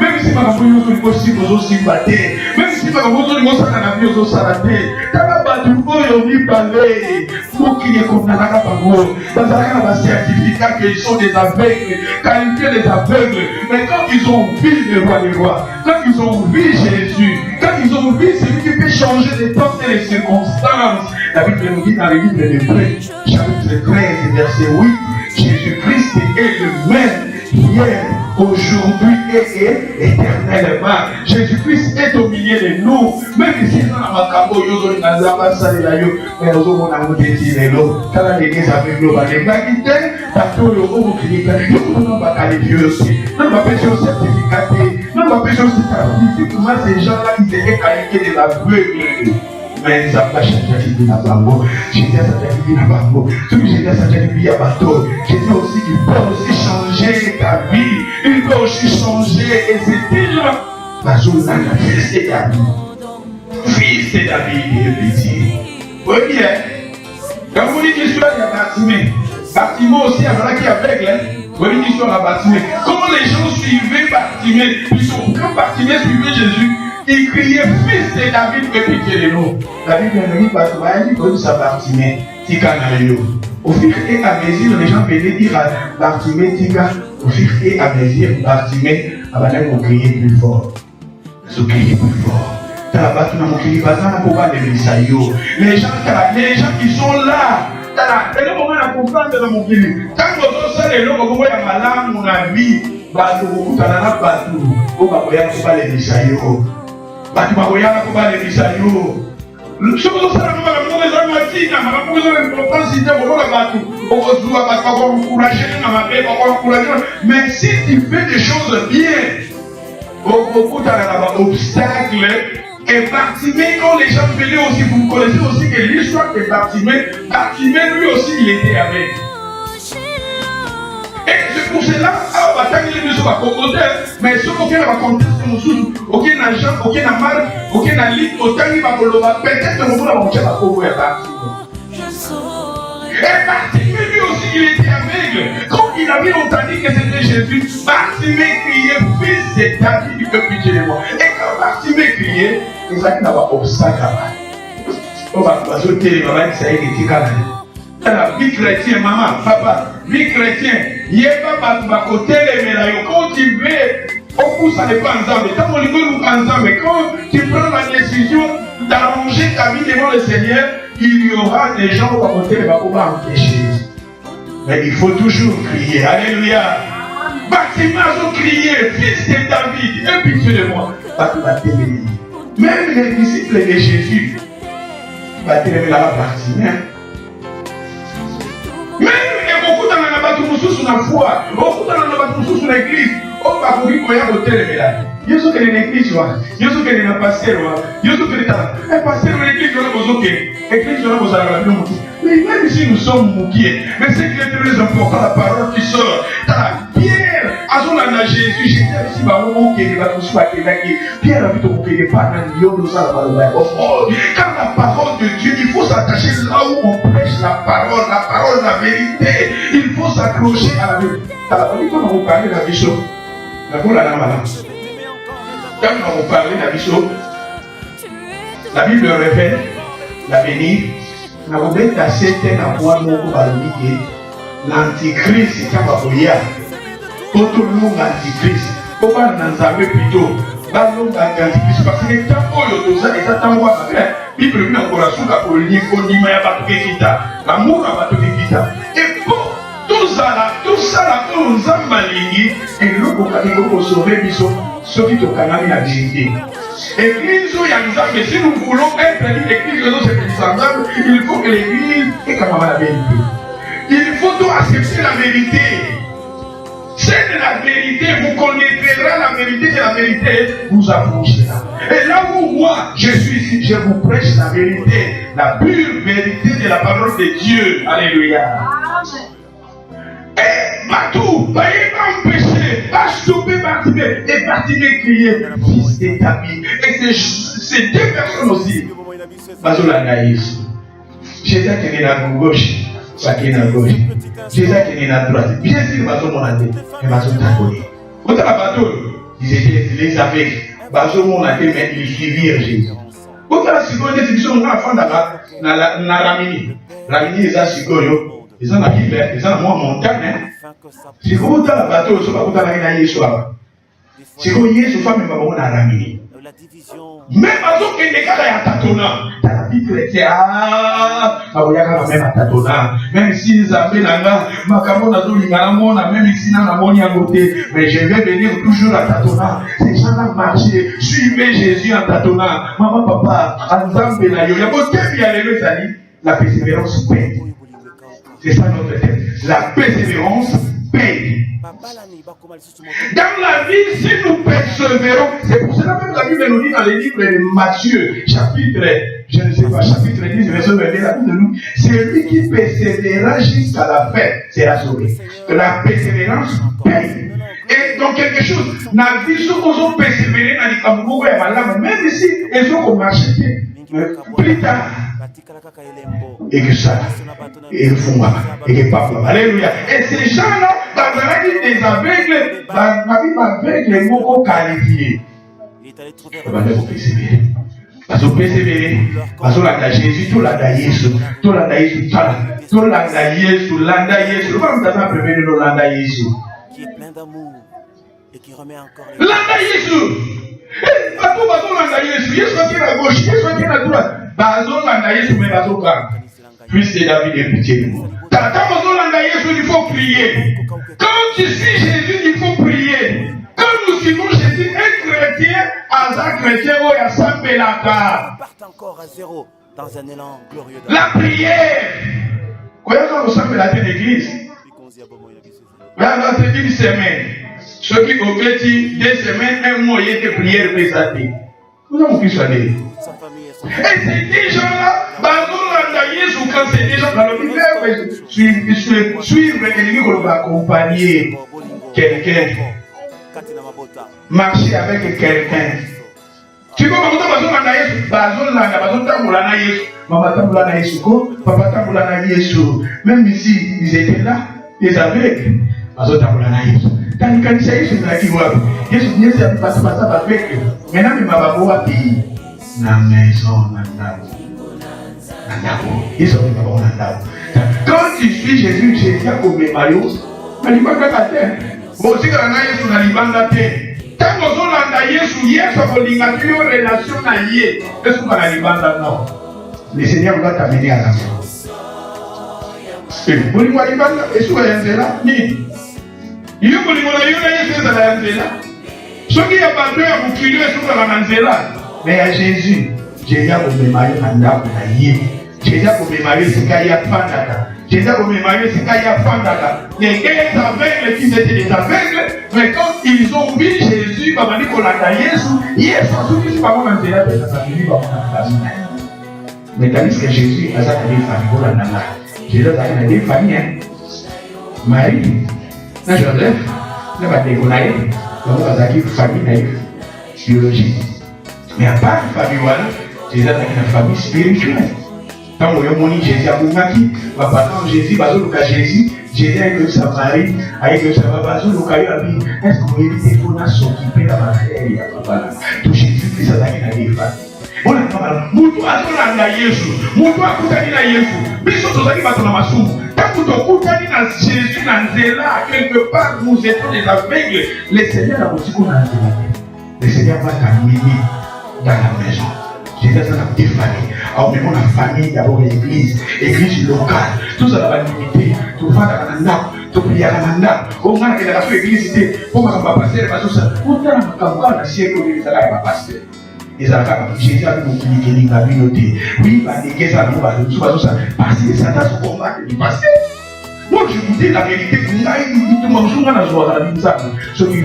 même si par exemple nous sommes aussi battés, même si par exemple nous sommes en vie aux salatés, quand la bataille on y parler, pour qu'il y ait comme dans la capago, dans la certificat qu'ils sont des aveugles, qualifiés des aveugles, mais quand ils ont vu le roi des rois, quand ils ont vu Jésus, quand ils ont vu celui qui peut changer les temps et les circonstances, la Bible nous dit dans le livre de Hébreux, chapitre 13, verset 8, Jésus-Christ est le même hier, aujourd'hui et éternellement. Jésus-Christ est au milieu de nous. Même si dans la macabo, yo dans la ambassade là yo, mais nous avons un autre dire là. Quand l'église avec nous va les quitter, bateau yo au clinique, yo nous va qualifier aussi. Nous va pêcher au certificat, nous va pêcher aussi certificat. Comment ces gens-là ils étaient qualifiés de la veuve. Mais ça va changer la vie dans Bango. Jésus a changé la vie dans Bango. Celui qui Jésus a changé la vie à bateau. Jésus aussi, il peut aussi changer ta vie. Il peut aussi changer. Et c'est déjà Bazouna, fils de David. Fils de David, il est petit. Oui, bien. Quand vous dites l'histoire, il y a Bartimée. Bartimée aussi, il y a un qui est aveugle. Vous dites l'histoire à Bartimée. Comment les gens suivaient Bartimée? Quand Bartimée suivait Jésus, il criait fils de David, fais pitié de nous. La Bible nous dit parce que ça Bartimée, Tika Nayo. Au fur et à mesure, les gens venaient dire à Bartimée, Tika, au fur et à mesure, Bartimée, on criait plus fort. Ils criaient plus fort. Les gens qui sont là, et le moment de comprendre dans mon pays, quand vous avez le moment où il y a malade, mon ami, bah, vous avez un bateau, vous avez les Misayo. Batu bakoyana ko bale bisayo. Soko sala ko bale mo za matina, ma ko zo importance ite ko la batu. O ko zuwa ba ko encourager na ma be ko encourager. Mais si tu fais des choses bien, beaucoup dans la obstacle et Bartimée quand les gens venaient aussi, vous connaissez aussi que l'histoire de Bartimée lui aussi il était avec. Et c'est pour cela, mais ce qu'on vient de raconter, aucun agent, aucun marque, aucun ligne, aucun peut-être que nous avons fait la pauvre et Bartimée lui aussi, il était aveugle. Quand il avait entendu que c'était Jésus, Bartimée criait, fils de David, il peut pitié de moi. Et quand Bartimée criait, il n'a pas obstacle à moi. On va ajouter les mamans qui s'aillent des ticans. La vie chrétienne, maman, papa, vie chrétienne, il n'y a pas de côté les médailles. Quand tu veux, au coup ça n'est pas ensemble. Quand on nous ensemble, quand tu prends la décision d'arranger ta vie devant le Seigneur, il y aura des gens qui vont côté les va empêcher. Mais il faut toujours crier. Alléluia. Bartimée a crié, fils de David, aie pitié de moi. Même les disciples de Jésus, Bartimée là Bartimée. Même beaucoup dans la bâtiment sous la foi, beaucoup dans la bâtiment sous l'église, on va vous dire qu'on y a voté les médailles. Il y a ce que l'église, il y a ce que les pasteurs, il y a ce que les pasteurs de l'église, il y a besoin que l'église, il y a besoin de mais même ici nous sommes mouqués. Mais c'est qui est très important, la parole qui sort. Pierre, à son âge, Jésus, j'étais ici, Pierre a vu ton bouquet de parents, car la parole de Dieu, il faut s'attacher là où on prêche la parole, la vérité. Il faut s'accrocher à la vérité. Quand on vous parle de la bishop, quand on vous parle de la bishop, la Bible révèle l'avenir. Na kubeta sete na kwa moko balobiki l'antichrist kama boya toto lunga antichrist oba na nzambe plutôt balonga antichrist parce que tango yo toza eta tango ba Bible na kola suka ko ndima ya bato kekita l'amour ya bato kekita et pour tout ça ko nzamba lingi et loko kaniko ko sauver biso soki to kanami na vérité. Église où il y a Nzambe, si nous voulons être une église de Nzambe, il faut que l'église ait quand même la vérité. Il faut donc accepter la vérité. C'est de la vérité, vous connaîtrez la vérité, c'est la vérité, vous approchez-la. Et là où moi, je suis ici, je vous prêche la vérité, la pure vérité de la parole de Dieu. Alléluia. Et partout, pas empêcher, pas stopper Bartimée. Et Bartimée criait, fils établi. Et ces deux personnes aussi, Bazola Naïs. Jésus qui est à gauche, ça qui est à gauche. Jésus qui est à droite. Bien sûr, Bazo Monate, et Bazo Tangoli. Quand la bateau, ils étaient les aveugles. Bazo Monate, mais ils suivirent Jésus. Quand la seconde décision, on a fait dans Ramini. Ramini, ils ont Sigoyo. Ils ont la Bible, ils ont la montagne. Si vous avez la bateau, vous avez la Yeshua. Si vous avez la femme, vous avez la Ramini. Même à ce qu'il y a tatona, la Bible dit même si ils avaient la même ici dans la montagne à côté, mais je vais venir toujours à tatona. Ces gens-là marchaient, suivez Jésus en tatona. Maman, papa, en Zambé, il y a beaucoup de la persévérance paye. C'est ça notre thème. La persévérance paye. Dans la vie, si nous persévérons, c'est pour cela même la Bible nous dit dans les livres de Matthieu, chapitre, je ne sais pas, chapitre 10, verset 22, la Bible nous dit, c'est lui qui persévérera jusqu'à la fin, sera sauvé. La persévérance paye. Et donc quelque chose, la vie, si nous persévérer dans les Cameroun, même ici, ils ont marché plus tard. Et que ça, et le fond, et que papa, alléluia. Et ces gens-là, dans la vie des aveugles, dans la vie avec les mots qualifiés. On va persévérer. Parce que persévérer, parce que la Jésus, tout la Jésus, tout la Jésus, tout la Jésus, l'anda Jésus. Le monde d'abord préfère le l'anda Jésus. Qui est plein d'amour et qui remet encore. L'anda Jésus. Bateau, l'anda Jésus. Jésus qui est à gauche, Jésus qui est à droite. Bazo l'anda Jésus, mais bazo quand. Fils de David et pitié. Quand bazo l'anda Jésus, il faut prier. Quand tu suis Jésus, il faut prier. Quand nous suivons Jésus, un chrétien, un chrétien, il y a 100 belaka. Part encore à zéro dans un élan glorieux. La prière. Quand nous sommes dans l'église, dans une semaine, ceux qui ont fait 2 semaines, un moyen de prière présenté. Nous avons pu soigner. Et ces gens-là, quand c'est des gens qui ont suivre l'ennemi, on va accompagner quelqu'un. Marcher avec quelqu'un. Tu vois, même ici, ils étaient là, les aveugles. Quand tu suis Jésus, Jésus a comme maillot, mais il va pas la terre. Bon, si on a Yesu na libanga te. Tant que on a Yesu, Yesu a une relation na Yé. Est-ce qu'on a libanga non? Le Seigneur va t'amener à la mort. Vous voulez voir libanga? Est-ce qu'on a là? Ni. Il y a une Yesu à la là. Ce qui a pas peur, vous criez sur la là. Mais à Jésus, Jésus a comme maillot na Yé. Jésus a comme maillot, c'est qu'il y a pas d'accord. Jésus a commémoré ce qu'il y a Fandala. Les deux aveugles qui étaient des aveugles, mais quand ils ont vu Jésus, ils ont dit qu'on a Jésus a soutenu par contre Jésus a famille, mais tandis que Jésus a sa famille, Jésus a des familles. Marie, Joseph, ne va pas décoller, donc on a dit famille biologique. Mais à part la famille, Jésus a une famille spirituelle. Quand on a dit Jésus a mouru, pendant Jésus, Jésus a eu sa Marie, a eu sa papa, est-ce qu'on évite qu'on a s'occuper de la matière? Tout Jésus-Christ a été une femme. On a parlé, Moutou a dit Jésus, Moutou a dit Jésus, Biso Tozaki Batona Masou, tant que tu as dit Jésus dans Zéla, quelque part nous étions des aveugles, le Seigneur a aussi qu'on a dit. Le Seigneur va t'amener dans la maison. Jésus a des familles. Alors, même la famille, d'abord l'église, église locale. Tout ça va limiter. Tout va dans la nappe. Tout prier à la nappe. Au moins, il y a la église, pour ne pas passer, tout ça. Pour faire un siècle, il va passer. Jésus a dit qu'il a communauté. Oui, il va déguer ça, il va tout ça. Parce que Satan se combat, il va passer. Moi, je vous dis la vérité. Il a dit tout le monde, je vais vous dire ça. Ce qui est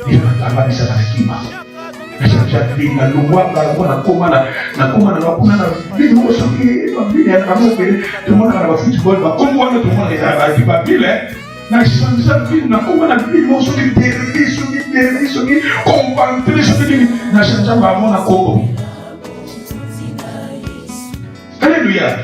il va dire ça qui marche. Na lungwa na koma na video soki na kamopele tout le monde na football ba comme wana tout le monde les ba pile na chanza film na koma na video soki derby soki combattre soki na chanza ba mona ko. Alléluia.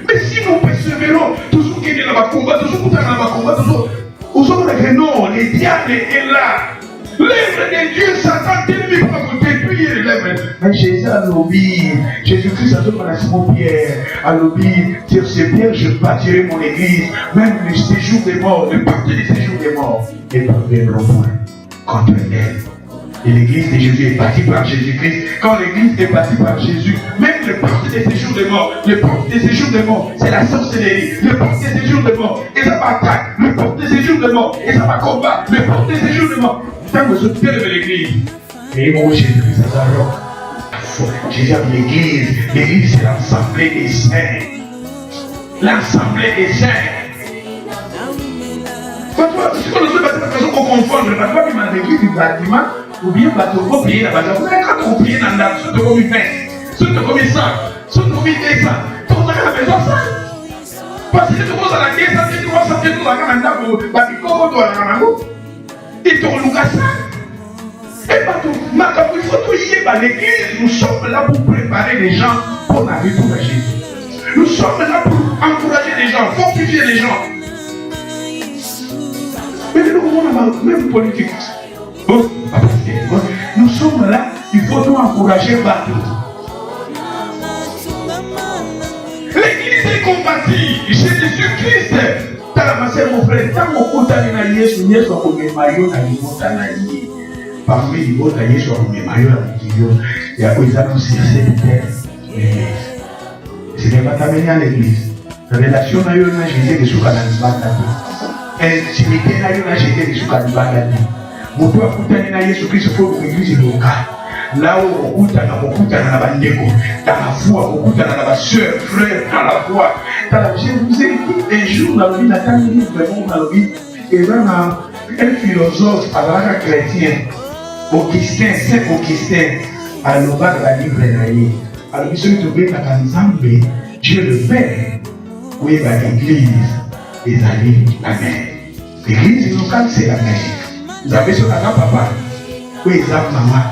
Mais si nous persévérons toujours qu'il y a ba combat toujours dans ba combat toujours aujourd'hui non le diable est là. L'œuvre de Dieu, Satan t'ennemi pour détruire l'œuvre. Mais Jésus a lobby, Jésus-Christ a dit à Simon Pierre, a lobby, sur ce pierre je bâtirai mon église, même le séjour des morts, le pacte du séjour des morts, et ne parviendront point contre elle. Et l'église de Jésus est bâtie par Jésus-Christ. Quand l'église est bâtie par Jésus, même le pacte des séjours des morts, le pacte des séjours des morts, c'est la sorcellerie, le pacte des séjours des morts, et ça va attaquer, le pacte des séjours des morts, et ça va combattre, le pacte des séjours des morts. Tant que je télève l'église, et moi Jésus-Christ est alors. Jésus a dit l'église c'est l'assemblée des saints. L'assemblée des saints. Si on ne sait pas qu'on confond, le bâtiment qui m'a l'église du bâtiment, ou bien le bâtiment pour payer la bâtiment. Vous savez quand on paye dans l'âme, ceux de comme 20, ceux de comme 100, ceux de comme 200, tout ça a besoin de ça. Parce que tu commences à la guerre, tu commences à faire tout ça dans l'âme, tu vas dire comment tu vas la ramener. Et tu relouques ça. Et pas tout. Mais il faut tout y aller à l'église. Nous sommes là pour préparer les gens pour la retour à Jésus. Nous sommes là pour encourager les gens, fortifier les gens. Mais nous, même politique. Bon, nous sommes là, il faut nous encourager partout. L'église est combattue. Jésus-Christ. Mon frère, tant qu'on a dit Yesu, Yesu a commis maillot na limota na yi. Parmi les mots na Yesu a commis maillot na limota. Il y a quoi ils annoncent l'église. Ce n'est pas t'amener à l'église. La relation na yo na Jésus que souka na libanda. Intimité na yo na Jésus que souka na libanda. Mon toi kutani na Yesu Christ faut que l'église locale. Là où on coûte na bandeko, dans la foi, on coûte na la soeur, frère, dans la foi. Je vous ai dit un jour dans la vie, dans la vie, il y a un philosophe, un chrétien, Augustin, Saint Augustin, à l'objet de la livre naïe. Alors, il se trouve dans l'ensemble, Dieu le Père, où il y a l'église, les amis, la mère. L'église locale, c'est la mère. Vous avez ce qu'on a papa, où il y a maman.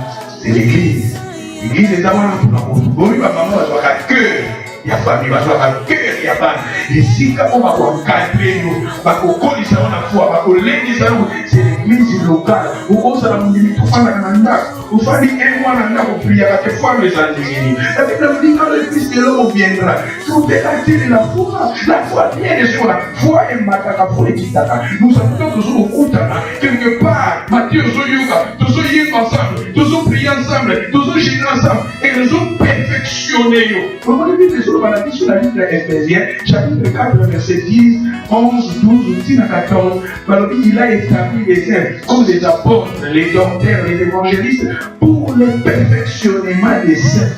C'est l'église. L'église est d'abord pour la route. Bon, il va maman avoir un cœur. Il y a famille, il va avoir un cœur. Il y a pas. Et si on va encadrer nous, va qu'on connaisse la foi, va qu'on l'église, c'est l'église locale. Où on s'en a dit tout faire la nanda. Où faire un mois nanda pour prier avec les femmes les indignés. La Bible dit quand le Fils de l'homme viendra, tout est acté de la foi. La foi vient de soi. Foi et mataka pour les kitaka. Nous sommes tous au Koutana. Quelque part, Matthieu Zoyoga, tous y ensemble, tous prier ensemble, tous gêner ensemble. Et nous ont perfectionné. Vous voyez les autres maladies sur la Bible Éphésiens, chapitre 4, verset 10, 11, 12, 13 à 14. Il a établi les saints comme les apôtres, les docteurs, les évangélistes pour le perfectionnement des saints.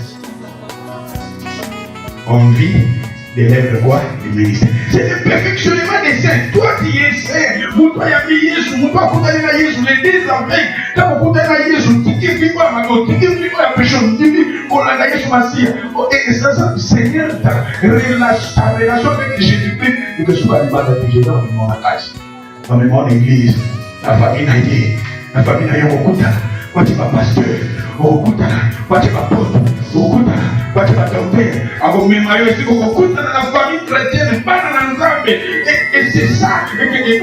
On vit des lèvres quoi? Du ministère. C'est le perfectionnement des saints. Toi qui es saint, vous toi y avez Jésus, vous toi condamné à Jésus, les désaveilles, quand vous condamnez à Jésus, qui vit quoi maintenant, qui vit quoi la péché, qui vit pour la Jésus Massia. Et ça, Seigneur, ta relation avec Jésus-Christ, et que ce soit l'image de Jésus dans la case, dans mon église, la famille naïe, la famille naïe au Kouta, quand tu vas pasteur, au Kouta, quand tu vas porte, au Kouta, quand tu vas docteur, avant même à eux, au Kouta, dans la famille chrétienne, pas dans l'ensemble. Et c'est ça, et les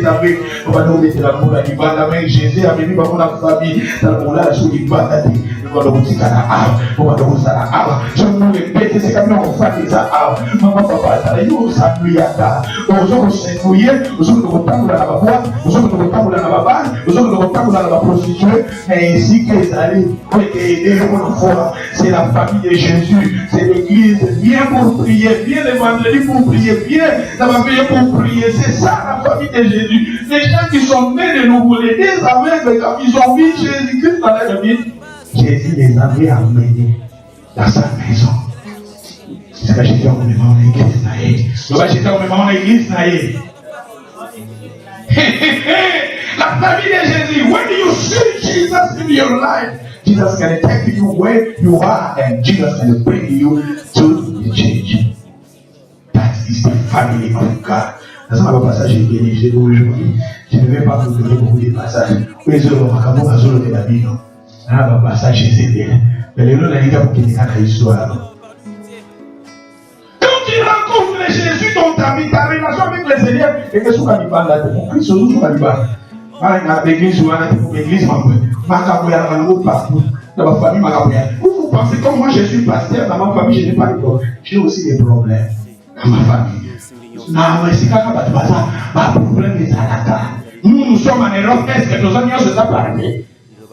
amis, on va nous mettre l'amour à l'Ibanda, mais Jésus a venu dans la famille, dans le monde là, sur l'Ibanda, on va nous dire qu'à la âme, on va nous dire à la âme, je nous répète, c'est comme nous on fait des âmes, maman, papa, ça nous s'appuie à ça, on se s'ennuyer, on se retrouve dans la boîte, on se retrouve dans la baballe, on se retrouve dans la prostituée, et ainsi que les alliés, c'est la famille de Jésus, c'est l'église, viens pour prier, viens le vendredi pour prier, viens dans la veille pour prier, c'est ça la famille de Jésus. Les gens qui sont nés de nouveau, les deux aveugles, quand ils ont vu Jésus-Christ dans la vie, Jésus les avait amenés dans sa maison. C'est que j'étais en même en église, j'étais en même en église, la famille de Jésus, when you see Jesus in your life, Jesus can take you where you are and Jesus can bring you to the church. That is the family of God. Dans un passage béni aujourd'hui, je ne vais pas vous donner beaucoup de passages. Les autres, on va de la Bible. Dans un passage, c'est bien. Mais les autres, il y a beaucoup d'histoires. Quand tu rencontres les Jésus dans ta vie, ta relation avec le Seigneur, et que ce soit du bas là, pour Christ, ce soit du bas. L'église ou l'église, vous pensez comme moi je suis pasteur dans ma famille, je n'ai pas de problème. J'ai aussi des problèmes dans ma famille. Non, mais c'est quand même pas de problème des attaques. Nous sommes en Europe, est-ce que nos amis se sont parlé?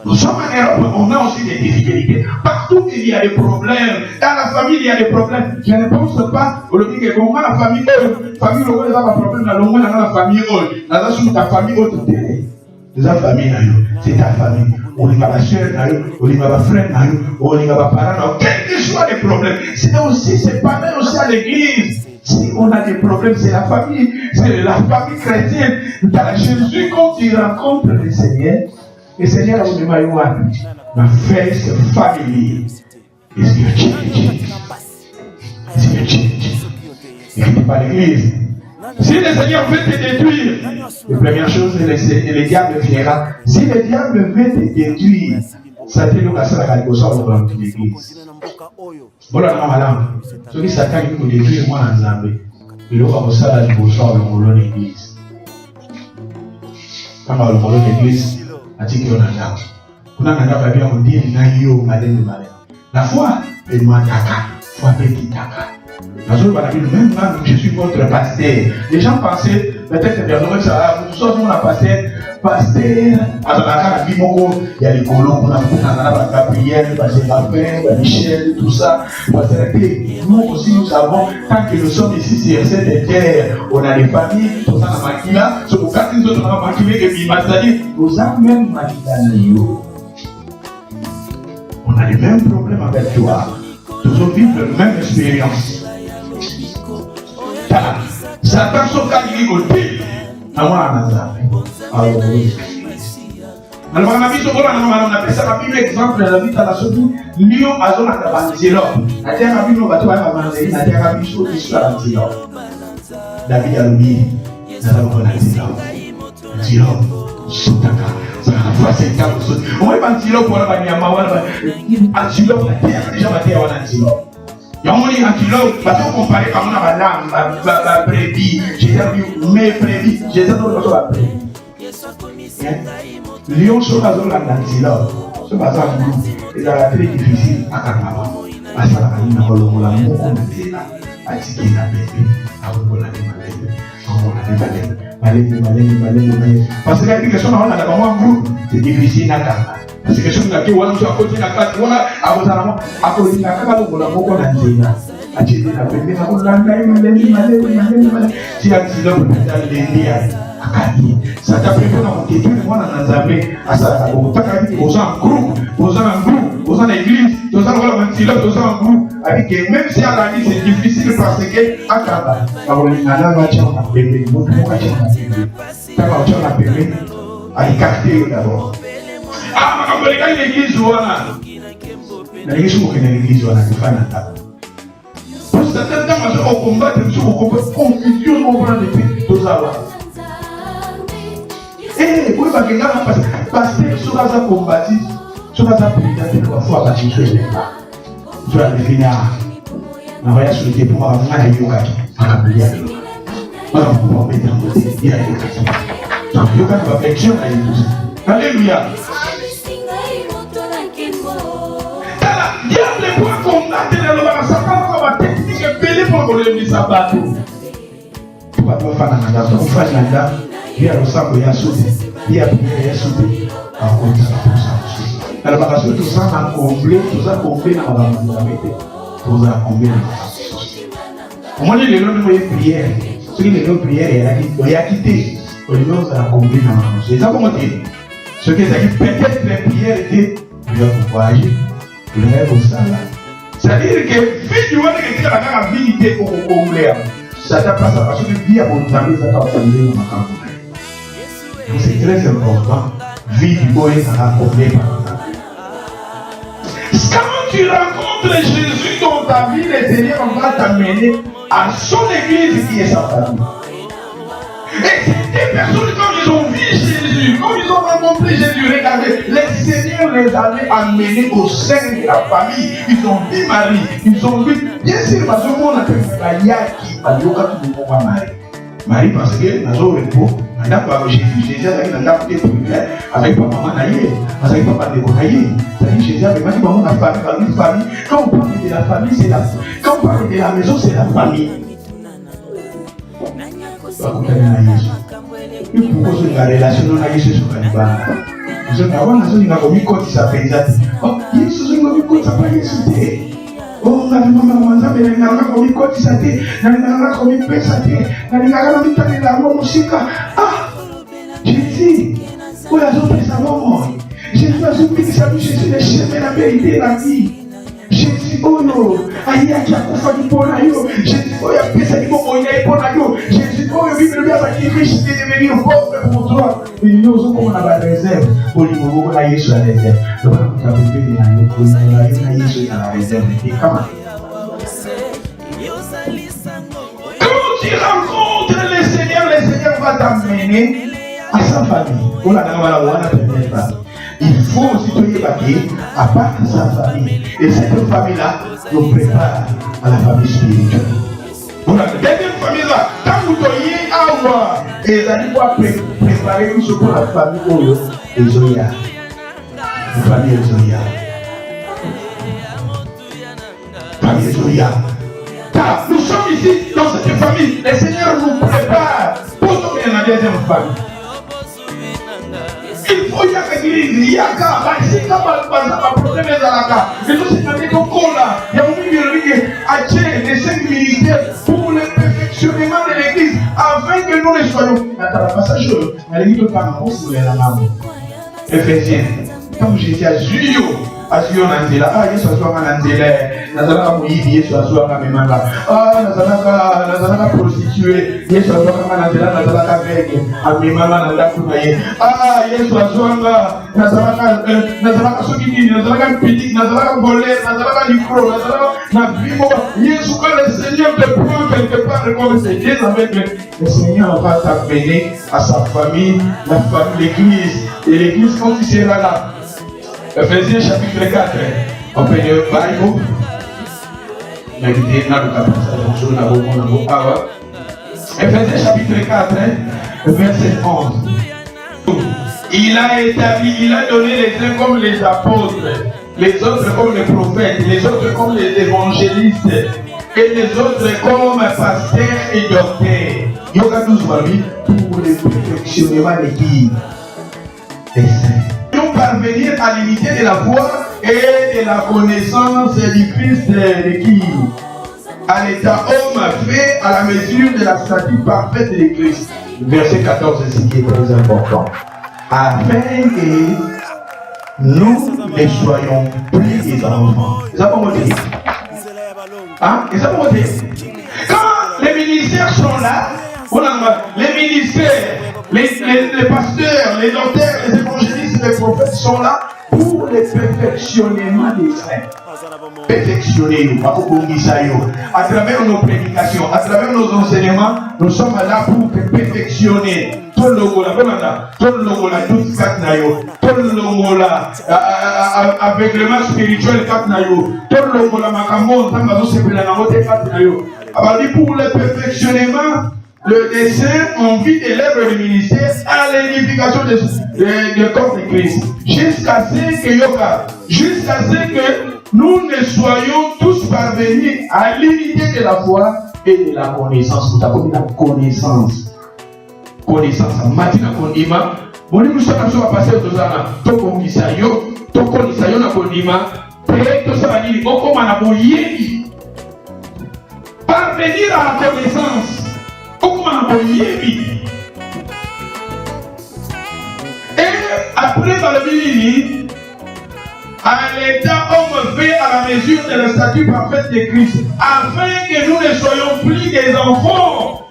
Nous sommes en Europe, on a aussi des difficultés. Partout il y a des problèmes. Dans la famille, il y a des problèmes. Je ne pense pas, au lieu que comment la famille, famille, il y a un problème dans la famille, dans ta famille, la famille, c'est ta famille. On y va ma soeur, on y va ma frère, on y va ma parent. Quel que soit les problèmes, c'est aussi, c'est pareil aussi à l'église. Si on a des problèmes, c'est la famille chrétienne. Dans Jésus, quand il rencontre le Seigneur a dit, my first family is your church. C'est your church. N'écoutez pas l'église. Si le Seigneur veut te détruire, la première chose, le diable finira. Si le diable veut te détruire, Satan nous casse la calcosson dans l'église. Voilà la malade. Celui qui Satan qui nous détruire, moi, en Zambie, il va avoir ça la calcosson dans l'église. Quand on va dans l'église, on dit qu'on a là. On a là, bien, on dit, la foi, elle m'a attaqué. Foi, petit attaqué. Même quand je suis votre pasteur, les gens pensaient peut-être que ça nous sommes la pasteur, il y a les colons, on a Gabriel, Michel, tout ça. Nous aussi nous savons, tant que nous sommes ici sur cette terre, on a des familles, on a la maquilla, sur le cas nous on a maquillé que nous avons même maquillé. On a les mêmes problèmes avec toi. Nous vivons la même expérience. Satan son cas il côté alors on a vu on appelle ça la Bible exemple de la vie dans la sortie lion azona kabanzelo na terre bino bato ba kabanzeli na terre biso biso la nzilo David a lui na la nzilo sotaka ça va c'est ça on va pas nzilo pour la banyama wana nzilo la terre déjà ba terre wana nzilo. Yamoni antilope, parce qu'on compare comme on a la lame, la brebis, j'ai vu mes brebis, j'ai vu la brebis. Lion sur la zone d'antilope, ce bazar est très difficile à Kanama. Parce que la canine a volé la mou, on était là, à tirer la bébé, à voler la malène. Parce que la question on a d'abord un groupe, c'est difficile à Kanama. Parce que je suis là, je suis à côté de la carte, à côté de la carte, on a beaucoup d'anténas. À tirer la bébé, on a si la silence dans les liens, à Kali, ça t'a pris pour nous détruire, moi, dans la Zambie, à ça, on t'a dit, aux gens en groupe, aux gens l'église, tout ça, voilà, maintenant, tout ça en groupe. Avec que même si à la vie c'est difficile parce que, à Kaba, on a bébé, on a bébé, à écarter d'abord. Ah, mais quand l'église, voilà. L'église, l'église, voilà, c'est pas la table. Pour certains temps, on combat, confusion, on prend des pays, tout ça, voilà. Eh, oui, parce que parce que sur la combattu, sur la prière, parfois, parce que tu vas devenir un voyage sur le dépôt avant la yoga. Alléluia. Diable pour combattre le Satan comme technique belé pour qu'on le sabbat. Tu vas pas faire nada, tu vas faire nada. Il y a le sang qui a sauté, il y a prière a sauté. Alors comme ça, tout ça. Alors parce que tout ça a comblé, tout ça comblé dans la mentalité, tout ça comblé. Comment les gens de prière, ceux qui les gens prière, il y a quitté, les gens ça a comblé dans la mentalité. C'est ça comment dire. Ce qui est peut-être les prières étaient, il va pouvoir agir. Le rêve au salaire. C'est-à-dire que vie du monde qui est la habilité au combler. Ça t'a pas ça parce que vie à mon ami, ça t'a entendu dans ma campagne. Donc c'est très important. Vie du monde à combler par quand tu rencontres Jésus dans ta vie, le Seigneur va t'amener à son église qui est sa famille. Et ces personnes, quand ils ont vu Jésus, quand ils ont rencontré Jésus, regardez, le Seigneur les avait amenés au sein de la famille. Ils ont vu Marie, ils ont vu, bien sûr, parce que nous on appelle la Yaki, à l'Oka tout le monde Marie. Marie, parce que nous avons le pot, nous avons Jésus avec la dame qui est primaire, avec papa Manaïe, avec papa de Bonaïe. C'est-à-dire Jésus avec maman, on a famille. Quand on parle de la famille, c'est la famille. Quand on parle de la maison, c'est la famille. Et pourquoi la relation non a sur Kaniba? Nous avons une côte qui s'appelle Zati. Oh, il y a une côte qui s'appelle Zati. Oh, on a vu maman, on a vu une côte qui s'appelle Zati. Ah, Jésus, où la zone est sa maman. Jésus a soupli que sa vie, Jésus est le chemin, la vérité et la vie. Jésus, oh non, aïe, qui a confié pour la yo. Jésus, oh, il a pensé qu'il faut pour la yo. Jésus, oh, il a dit que riche de devenir pauvre pour toi. Et nous aussi, comme on a la réserve, pour lui, on a Jésus à la réserve. Donc, on a vu que la Jésus à la réserve. Et comment? Quand tu rencontres le Seigneur va t'amener à sa famille. On a il faut aussi te évacuer à part de sa famille. Et cette famille-là nous prépare à la famille spirituelle. Pour la deuxième famille-là, quand vous voyez avoir, et vous allez pouvoir préparer tout ce pour la famille Ezoya. La famille Ezoya. Famille Ezoya. Car nous sommes ici dans cette famille. Le Seigneur nous prépare pour tomber dans la deuxième famille. Il faut y avoir l'église, il y a un problème de la et nous sommes avec un là. Il y a un les 5 militaires pour le perfectionnement de l'église afin que nous les soyons. Dans le passage, la l'église de Panama, c'est la maman. Éphésiens, comme j'étais à Julio. Asio Nanzela, Yesu aswanga Nanzela, Nazalaka Moïbi, Yesu aswanga Memanga, Nazalaka prostituée, Yesu aswanga Nanzela, Nazalaka Vege, Amemanga Nandakunaye, Yesu aswanga, Nazalaka Sokini, Nazalaka Petit, Nazalaka Bolé, Nazalaka Micro, Nazalaka Nabimo, Yesu que le Seigneur te prend quelque part comme c'est Dieu avec le Seigneur va t'amener à sa famille, la famille, l'église, et l'église quand il sera là. Ephésiens chapitre 4, on peut lire le Bible. Ephésiens chapitre 4, verset 11. Il a établi, il a donné les uns comme les apôtres, les autres comme les prophètes, les autres comme les évangélistes, et les autres comme pasteurs et docteurs. Il y a 12 familles pour le perfectionnement de l'église. Parvenir à l'unité de la foi et de la connaissance du Christ de qui à l'état homme fait à la mesure de la stature parfaite de Christ. Verset 14, c'est ce qui est très important. Afin que nous ne soyons plus des enfants. C'est ça qu'on dit. Hein? C'est ça qu'on dit. Quand les ministères sont là, les ministères, les pasteurs, les docteurs, les évangélistes, les prophètes sont là pour le perfectionnement des frères. Perfectionner nous, à travers nos prédications, à travers nos enseignements, nous sommes là pour perfectionner tout le aveuglement spirituel, pour le perfectionnement, le dessein en vie de l'œuvre du ministère à l'édification du corps de Christ. Jusqu'à ce que nous ne soyons tous parvenus à l'unité de la foi et de la connaissance. Nous avons la connaissance. Connaissance. Matina kondima. Nous sommes passés aux ans. Toko misayo na kondima. Peut-être ça va dire comment on a boyé. Parvenir à la connaissance. Comment on a boyé. Et après dans le Bible, à l'état homme fait à la mesure de la statue parfaite de Christ, afin que nous ne soyons plus des enfants.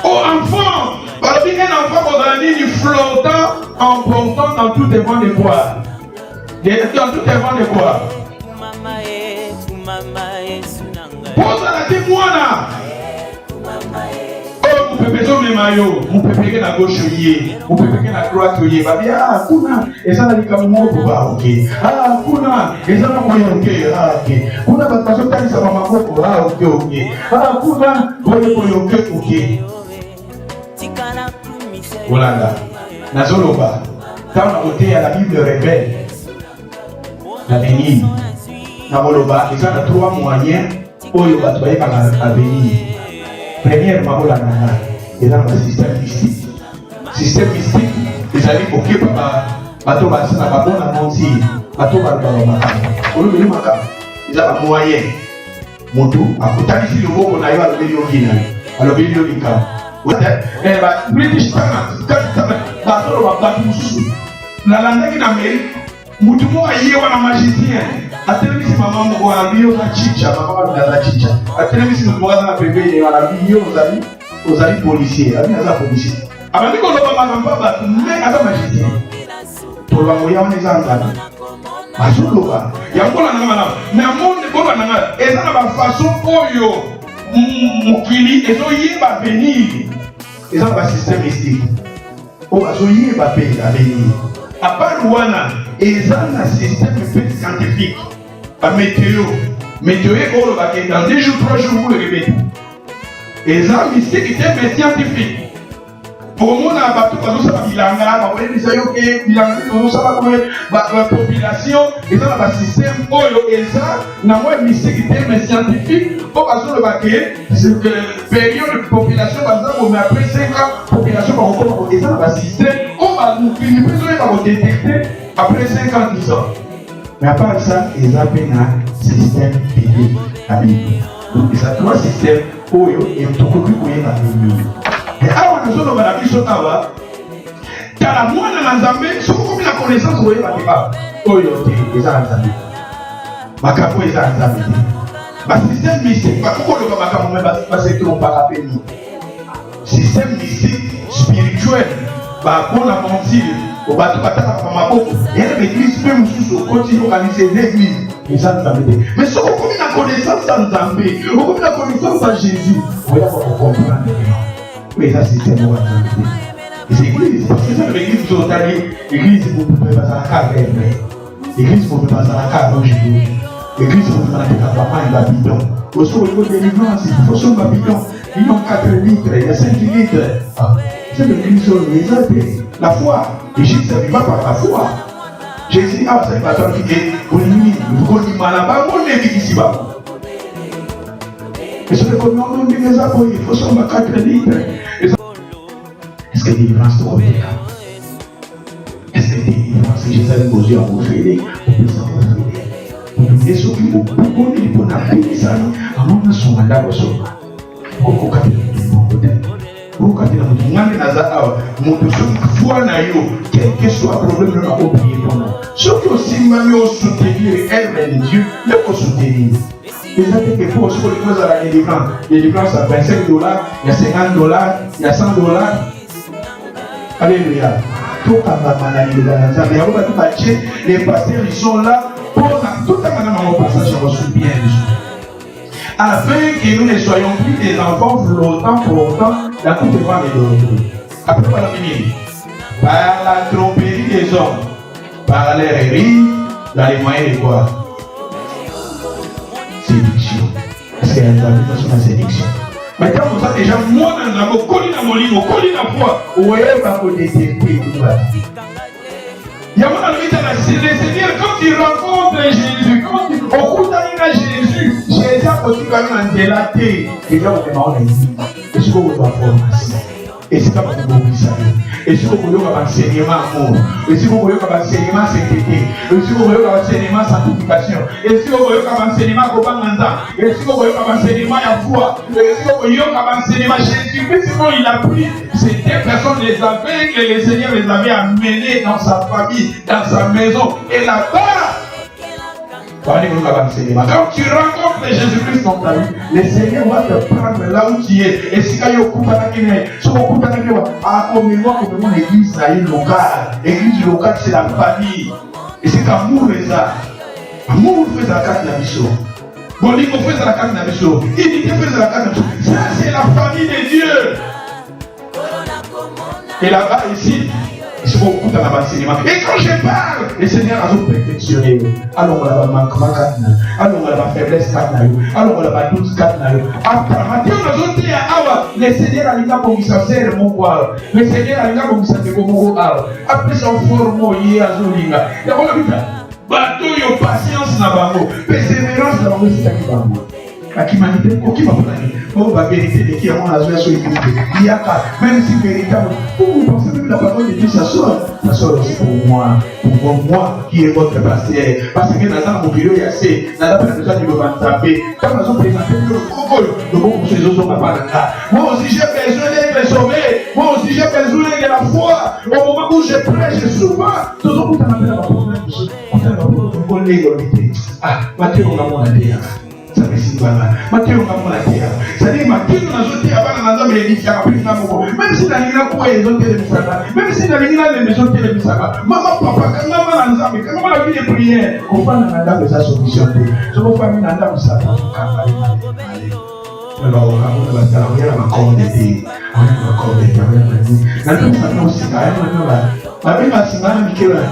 Oh enfant, parce qu'un enfant aujourd'hui flottant en portant dans tout vent de quoi? Dans tout vent de quoi? Pose la témoigne. Oh, mon pépé, mon pépé na gauche, mon pépé na droite, ah, kuna, et ça n'a dit comme moi, ok. Ah, kuna, et ça n'a pas ok. Ah, ok. Kuna, parce que ça m'a dit, ah, ok. Ah, kuna, ok. Voilà, Nazoloba, quand on a voté à la Bible révèle, la bénie, Nazoloba, ils ont trois moyens pour y battre à bénir. Premièrement, il y a un système mystique. Système mystique, ils allaient occuper bateau bassin à babon annoncer, bateau balbama. Ils ont un moyen. Montou, à côté ici le mot qu'on a eu à le Bélionica. British bateau la langue qui n'amérique, Moutumo a eu un magicien. A télévision maman mo a bio na chicha maman na chicha a télévision mo na bébé na la bio aux amis policiers ami za policier abandi ko loba makamba ba mais asa magicien to ba mo ya on ezanga azuluba ya ngola na mala na monde ko na nga eza na ba façon oyo mukili ezo yeba venir eza ba système mystique o azo yeba pe a venir a part wana eza na système scientifique. Météo est pour le dans 2 jours, 3 jours, vous le répétez. Et ça, mystique était scientifique. Pour moi, on a battu par nous, ça va bilanga, on va dire que bilanga, ça va la population, et ça va système, et ça, n'a pas mystique était scientifique. Pour passer le baquet, c'est que période de population, par exemple, mais après 5 ans, population va encore, et ça va système, on va nous détecter après 5 ans, 10 ans. Mais à part ça, ils appellent un système biblique, la Bible. Donc, ils ont 3 systèmes où ils ont tout compris pour y aller. Et avant de se la mission, car la moine dans Zambé, si vous avez la connaissance, vous voyez la débat. Oh, ils ont Zambé. Ma capo est Zambé. Ma système mystique, pourquoi le Macapo même pas ce qu'on parle à peine. Système mystique, spirituel, bon à mentir. Au bateau il y a l'église même sous continue à organiser l'église. Mais ça nous a aidé. Mais si on a la connaissance sans Zambé, on a la connaissance sans Jésus, on va comprendre. Mais ça c'est tellement Zambé. Et c'est l'église, parce que ça l'église vous a dit, l'église vous ne pouvez pas à la carte. L'église vous ne pouvez pas à la carte aujourd'hui. L'église vous ne pouvez pas à la carte de bidon. Au niveau de délivrance, il faut son bidon. Ils ont 4 litres, il y a 5 litres. C'est l'église sur les la foi. Et Jésus ne vit pas par la foi. Jésus a cette personne qui est vous connaissez malaba, mon nez qui ici bas. Et ce que nous avons dit, il faut s'en battre 4 litres. Est-ce que délivrance te revient? Est-ce que délivrance, Jésus a posé en vous fédé? On peut s'en fédé. On peut s'occuper de beaucoup de gens qui ont appris ça. À mon son mandat, on s'en va. On peut s'occuper de beaucoup de gens. Pour quand il a dit, moi, mon foi na yo, quel que soit le problème, on a oublié ton nom. Ceux qui aussi m'ont soutenir l'œuvre de Dieu, il faut soutenir. Les gens qui font aussi les choses à la délivrance. Les délivrances à $25, il y a $50, il y a $100. Alléluia. Tout les pasteurs, ils sont là pour tout à mon passage, je reçois bien. Afin que nous ne soyons plus des enfants flottants pour autant, la coupe de femme est de retour. Après, par la finir. Par la tromperie des hommes, par les rêveries, dans les moyens de quoi? Séduction. Est-ce qu'il y a une invitation à séduction? Maintenant, pour ça, déjà, moi, dans la colis dans mon lit, colis dans quoi? Où est-ce qu'on peut détecter tout ça? Il y a mon ami dans la Seigneur, quand il rencontre Jésus, quand il rencontre Jésus, Jésus a aussi quand même un délaté. Et là, on est dans les vies. Et ce qu'on doit formation. Et c'est comme on vous savez. Et si vous voulez un enseignement amour, et si vous voulez un enseignement sainteté, et si vous voulez un enseignement sanctification, et si vous voulez un enseignement commandant, et si vous voulez un enseignement à foi, et si vous voulez un enseignement Jésus-Christ, sinon il a pris ces deux personnes, les aveugles, et le Seigneur les avait amenés dans sa famille, dans sa maison, et là-bas, quand tu rencontres Jésus-Christ dans ta vie, le Seigneur va te prendre là où tu es. Et si tu es au coup de l'église locale, l'église locale c'est la famille. Et c'est qu'amour est ça. Amour fait la carte de la mission. Bon, il fait la carte de la mission. Il dit fait la carte de la mission. Ça c'est la famille de Dieu. Et là-bas ici, et quand je parle, le Seigneur a tout perfectionné. Alors on va manquement 4 ans. Alors on va faiblesse 4 ans. Alors on va 12 4 ans. Après, le Seigneur a dit que ça sert mon poil. Le Seigneur a dit que ça sert mon poil. Après ça, on forme hier à Zolinga. Et on a vu ça. Bateau, yo patience na bango. Persévérance na bango, c'est ça qui va moi. Qui m'a dit, qui m'a dit, oh, la vérité de qui a mon azur sur l'église. Il y a pas, même si véritable, vous pensez même la parole de Dieu, ça sort aussi pour moi qui est votre pasteur. Parce que dans mon bureau, il y a assez, dans la besoin de me taper. Quand nous avons présenté le contrôle, nous avons ces autres papas là. Moi aussi, j'ai besoin d'être sauvé. Moi aussi, j'ai besoin de la foi. Au moment où je prêche, souvent, tout le monde m'appelle à ma problème. On a un collègue, ah, Mathieu, on a mon idée. Ça me signe pas là. Mathieu, on a mon idée. C'est-à-dire, Mathieu, on a jeté avant dans les édifiants, même si dans les gens qui ont été même si dans les gens qui ont été maman, papa, quand maman a quand maman a vu les prières, on va dans la de sa solution. Je vais faire une anda où ça va se calmer. Alors, on va faire un accord d'été. On va faire un accord d'été. On va faire un accord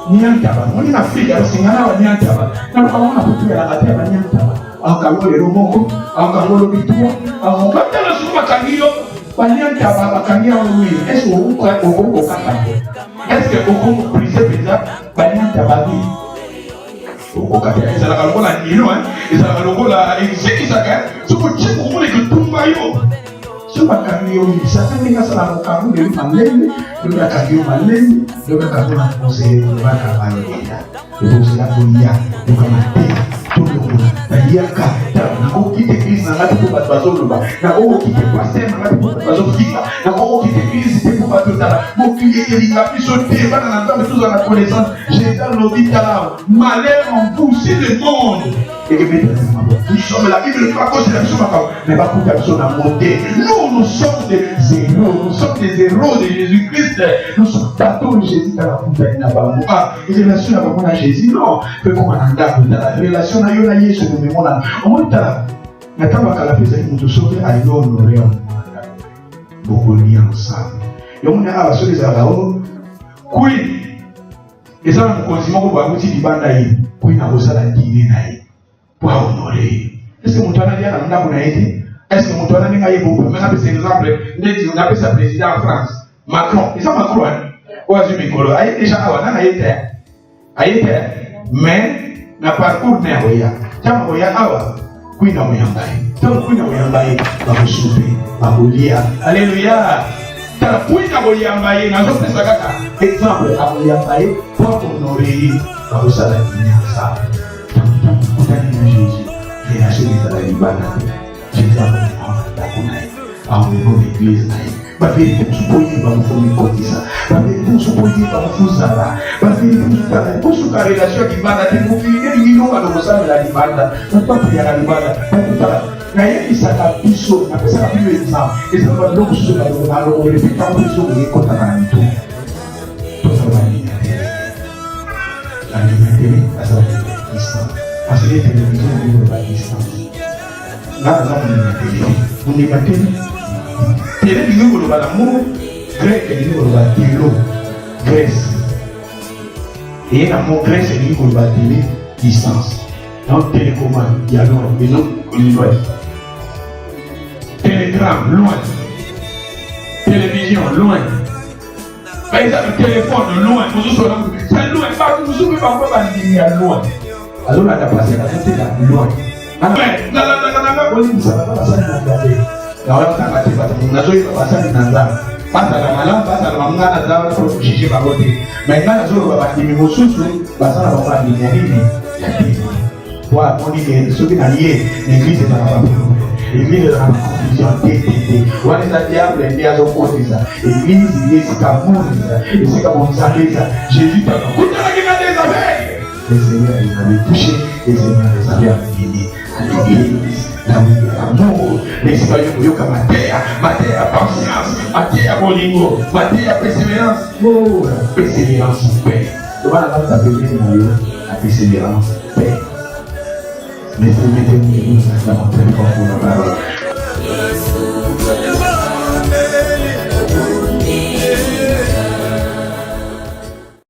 Niantaba, on est en Afrique, c'est un Niantaba. Nous avons appris à la terre Niantaba. En Kalo le Romoko, en Kalo le Bitoua, en Katana Sumakanio, Niantaba, Bakania, oui. Est-ce que vous croyez au Congo Katana? Est-ce que vous comprenez déjà Niantaba? Au Katana, c'est la Kalola Nino, et ça va le la Exekisaka, ce que tu comprends que tout maillot. Sumakanio, ça fait que ça va au Kamu de Malène, de la Kanio Malène. Le gars qui a conseillé de la campagne, le conseil à Bolia, le Kamate, tout le monde, il y a qu'à quitter l'église dans la pour pas de bas, n'a pas quitté le pasteur dans la pour pas de figa, n'a pas quitté l'église pour pas de talent. Mon client il a pu sauter, va dans la table tous en la connaissance. J'ai dans l'hôpital, malheur en poussé le monde. Et que nous sommes la Bible, pas cause de la mission, mais pas pour la personne à monter. Nous sommes des héros, nous sommes des héros de Jésus-Christ. Nous sommes bateaux de Jésus dans la montagne là-bas. Ah, les relations avec Jésus, non. Fait comme un andar, la relation à Yola Yesu, nous mettons là. On monte là. Maintenant, on va faire nous te sauver à honorer beaucoup liés ensemble. Et on a sur les Arabes. Queen. Et ça, on continue à voir si Banda yi. Queen a osé la dîner naïe. Pour honorer. Est-ce que mon toit a dit à la monde est-ce que mon toit a dit à la monde? Maintenant, c'est exemple, on appelle ça président en France. Macron. Et ça, Macron, aye déjà mais na parcours ne hoya tama hoya awa kuina moyambaye tama kuina moyambaye bakusupe bakulia alléluia tama kuina moyambaye na zote sakaka exemple amoyambaye pour honorer bakusala nyasa kutani na Jésus et la chérie de la libana Jésus a aono l'église na ye bavérité mosuku oyeba mofomi kotisa bavérité mosuku oyeba mofuzala bavérité mosukala kosuka relation ya libanda te mokili elinginonga na kosalela libanda bapapuyaka libanda bakutala nayebisaka biso napesaka bino exemple ezala babiloko mosusu nalokorepetango biso oyekotaka na mito tozala balingatele balingatele azala distance parce que télévision ezoloba ba distance nga aza moningatele tele elingi koloba l'amour grec elingi koloba telo grèce eye na mot grèce elingi koloba tele distance donc télécommande ya loin ezo loin télégramme loin télévision loin par exemple téléphone loin mosusu c'est loin pas mosusu mpe bango bandimi ya loin azolanda pase nazotela loin nanga kolimbisaka basali na nzambe naotanga te bato nazoyeba basali na nzambe basala malamu basala bamnga na nzambe juge bango te mai ngai nazoloba bandimi mosusu basala bango bandimi ya nini ya dini po amoni soki na ye l'église ezala baproblème église ezala baconfusion te wana eza diable nde azokotisa église ye esika monisa esika monzambe eza jésus tana kutalaki na des aveilles le seigneur il avait touché le seigneur les avait amenés à l'église l'amour l'esika yokoyoka mateya patience mateya bolingo mateya persévérance persévérance paix tobana bata pembeni na yo na persévérance paix mais mettez-nous dans notre propre parole.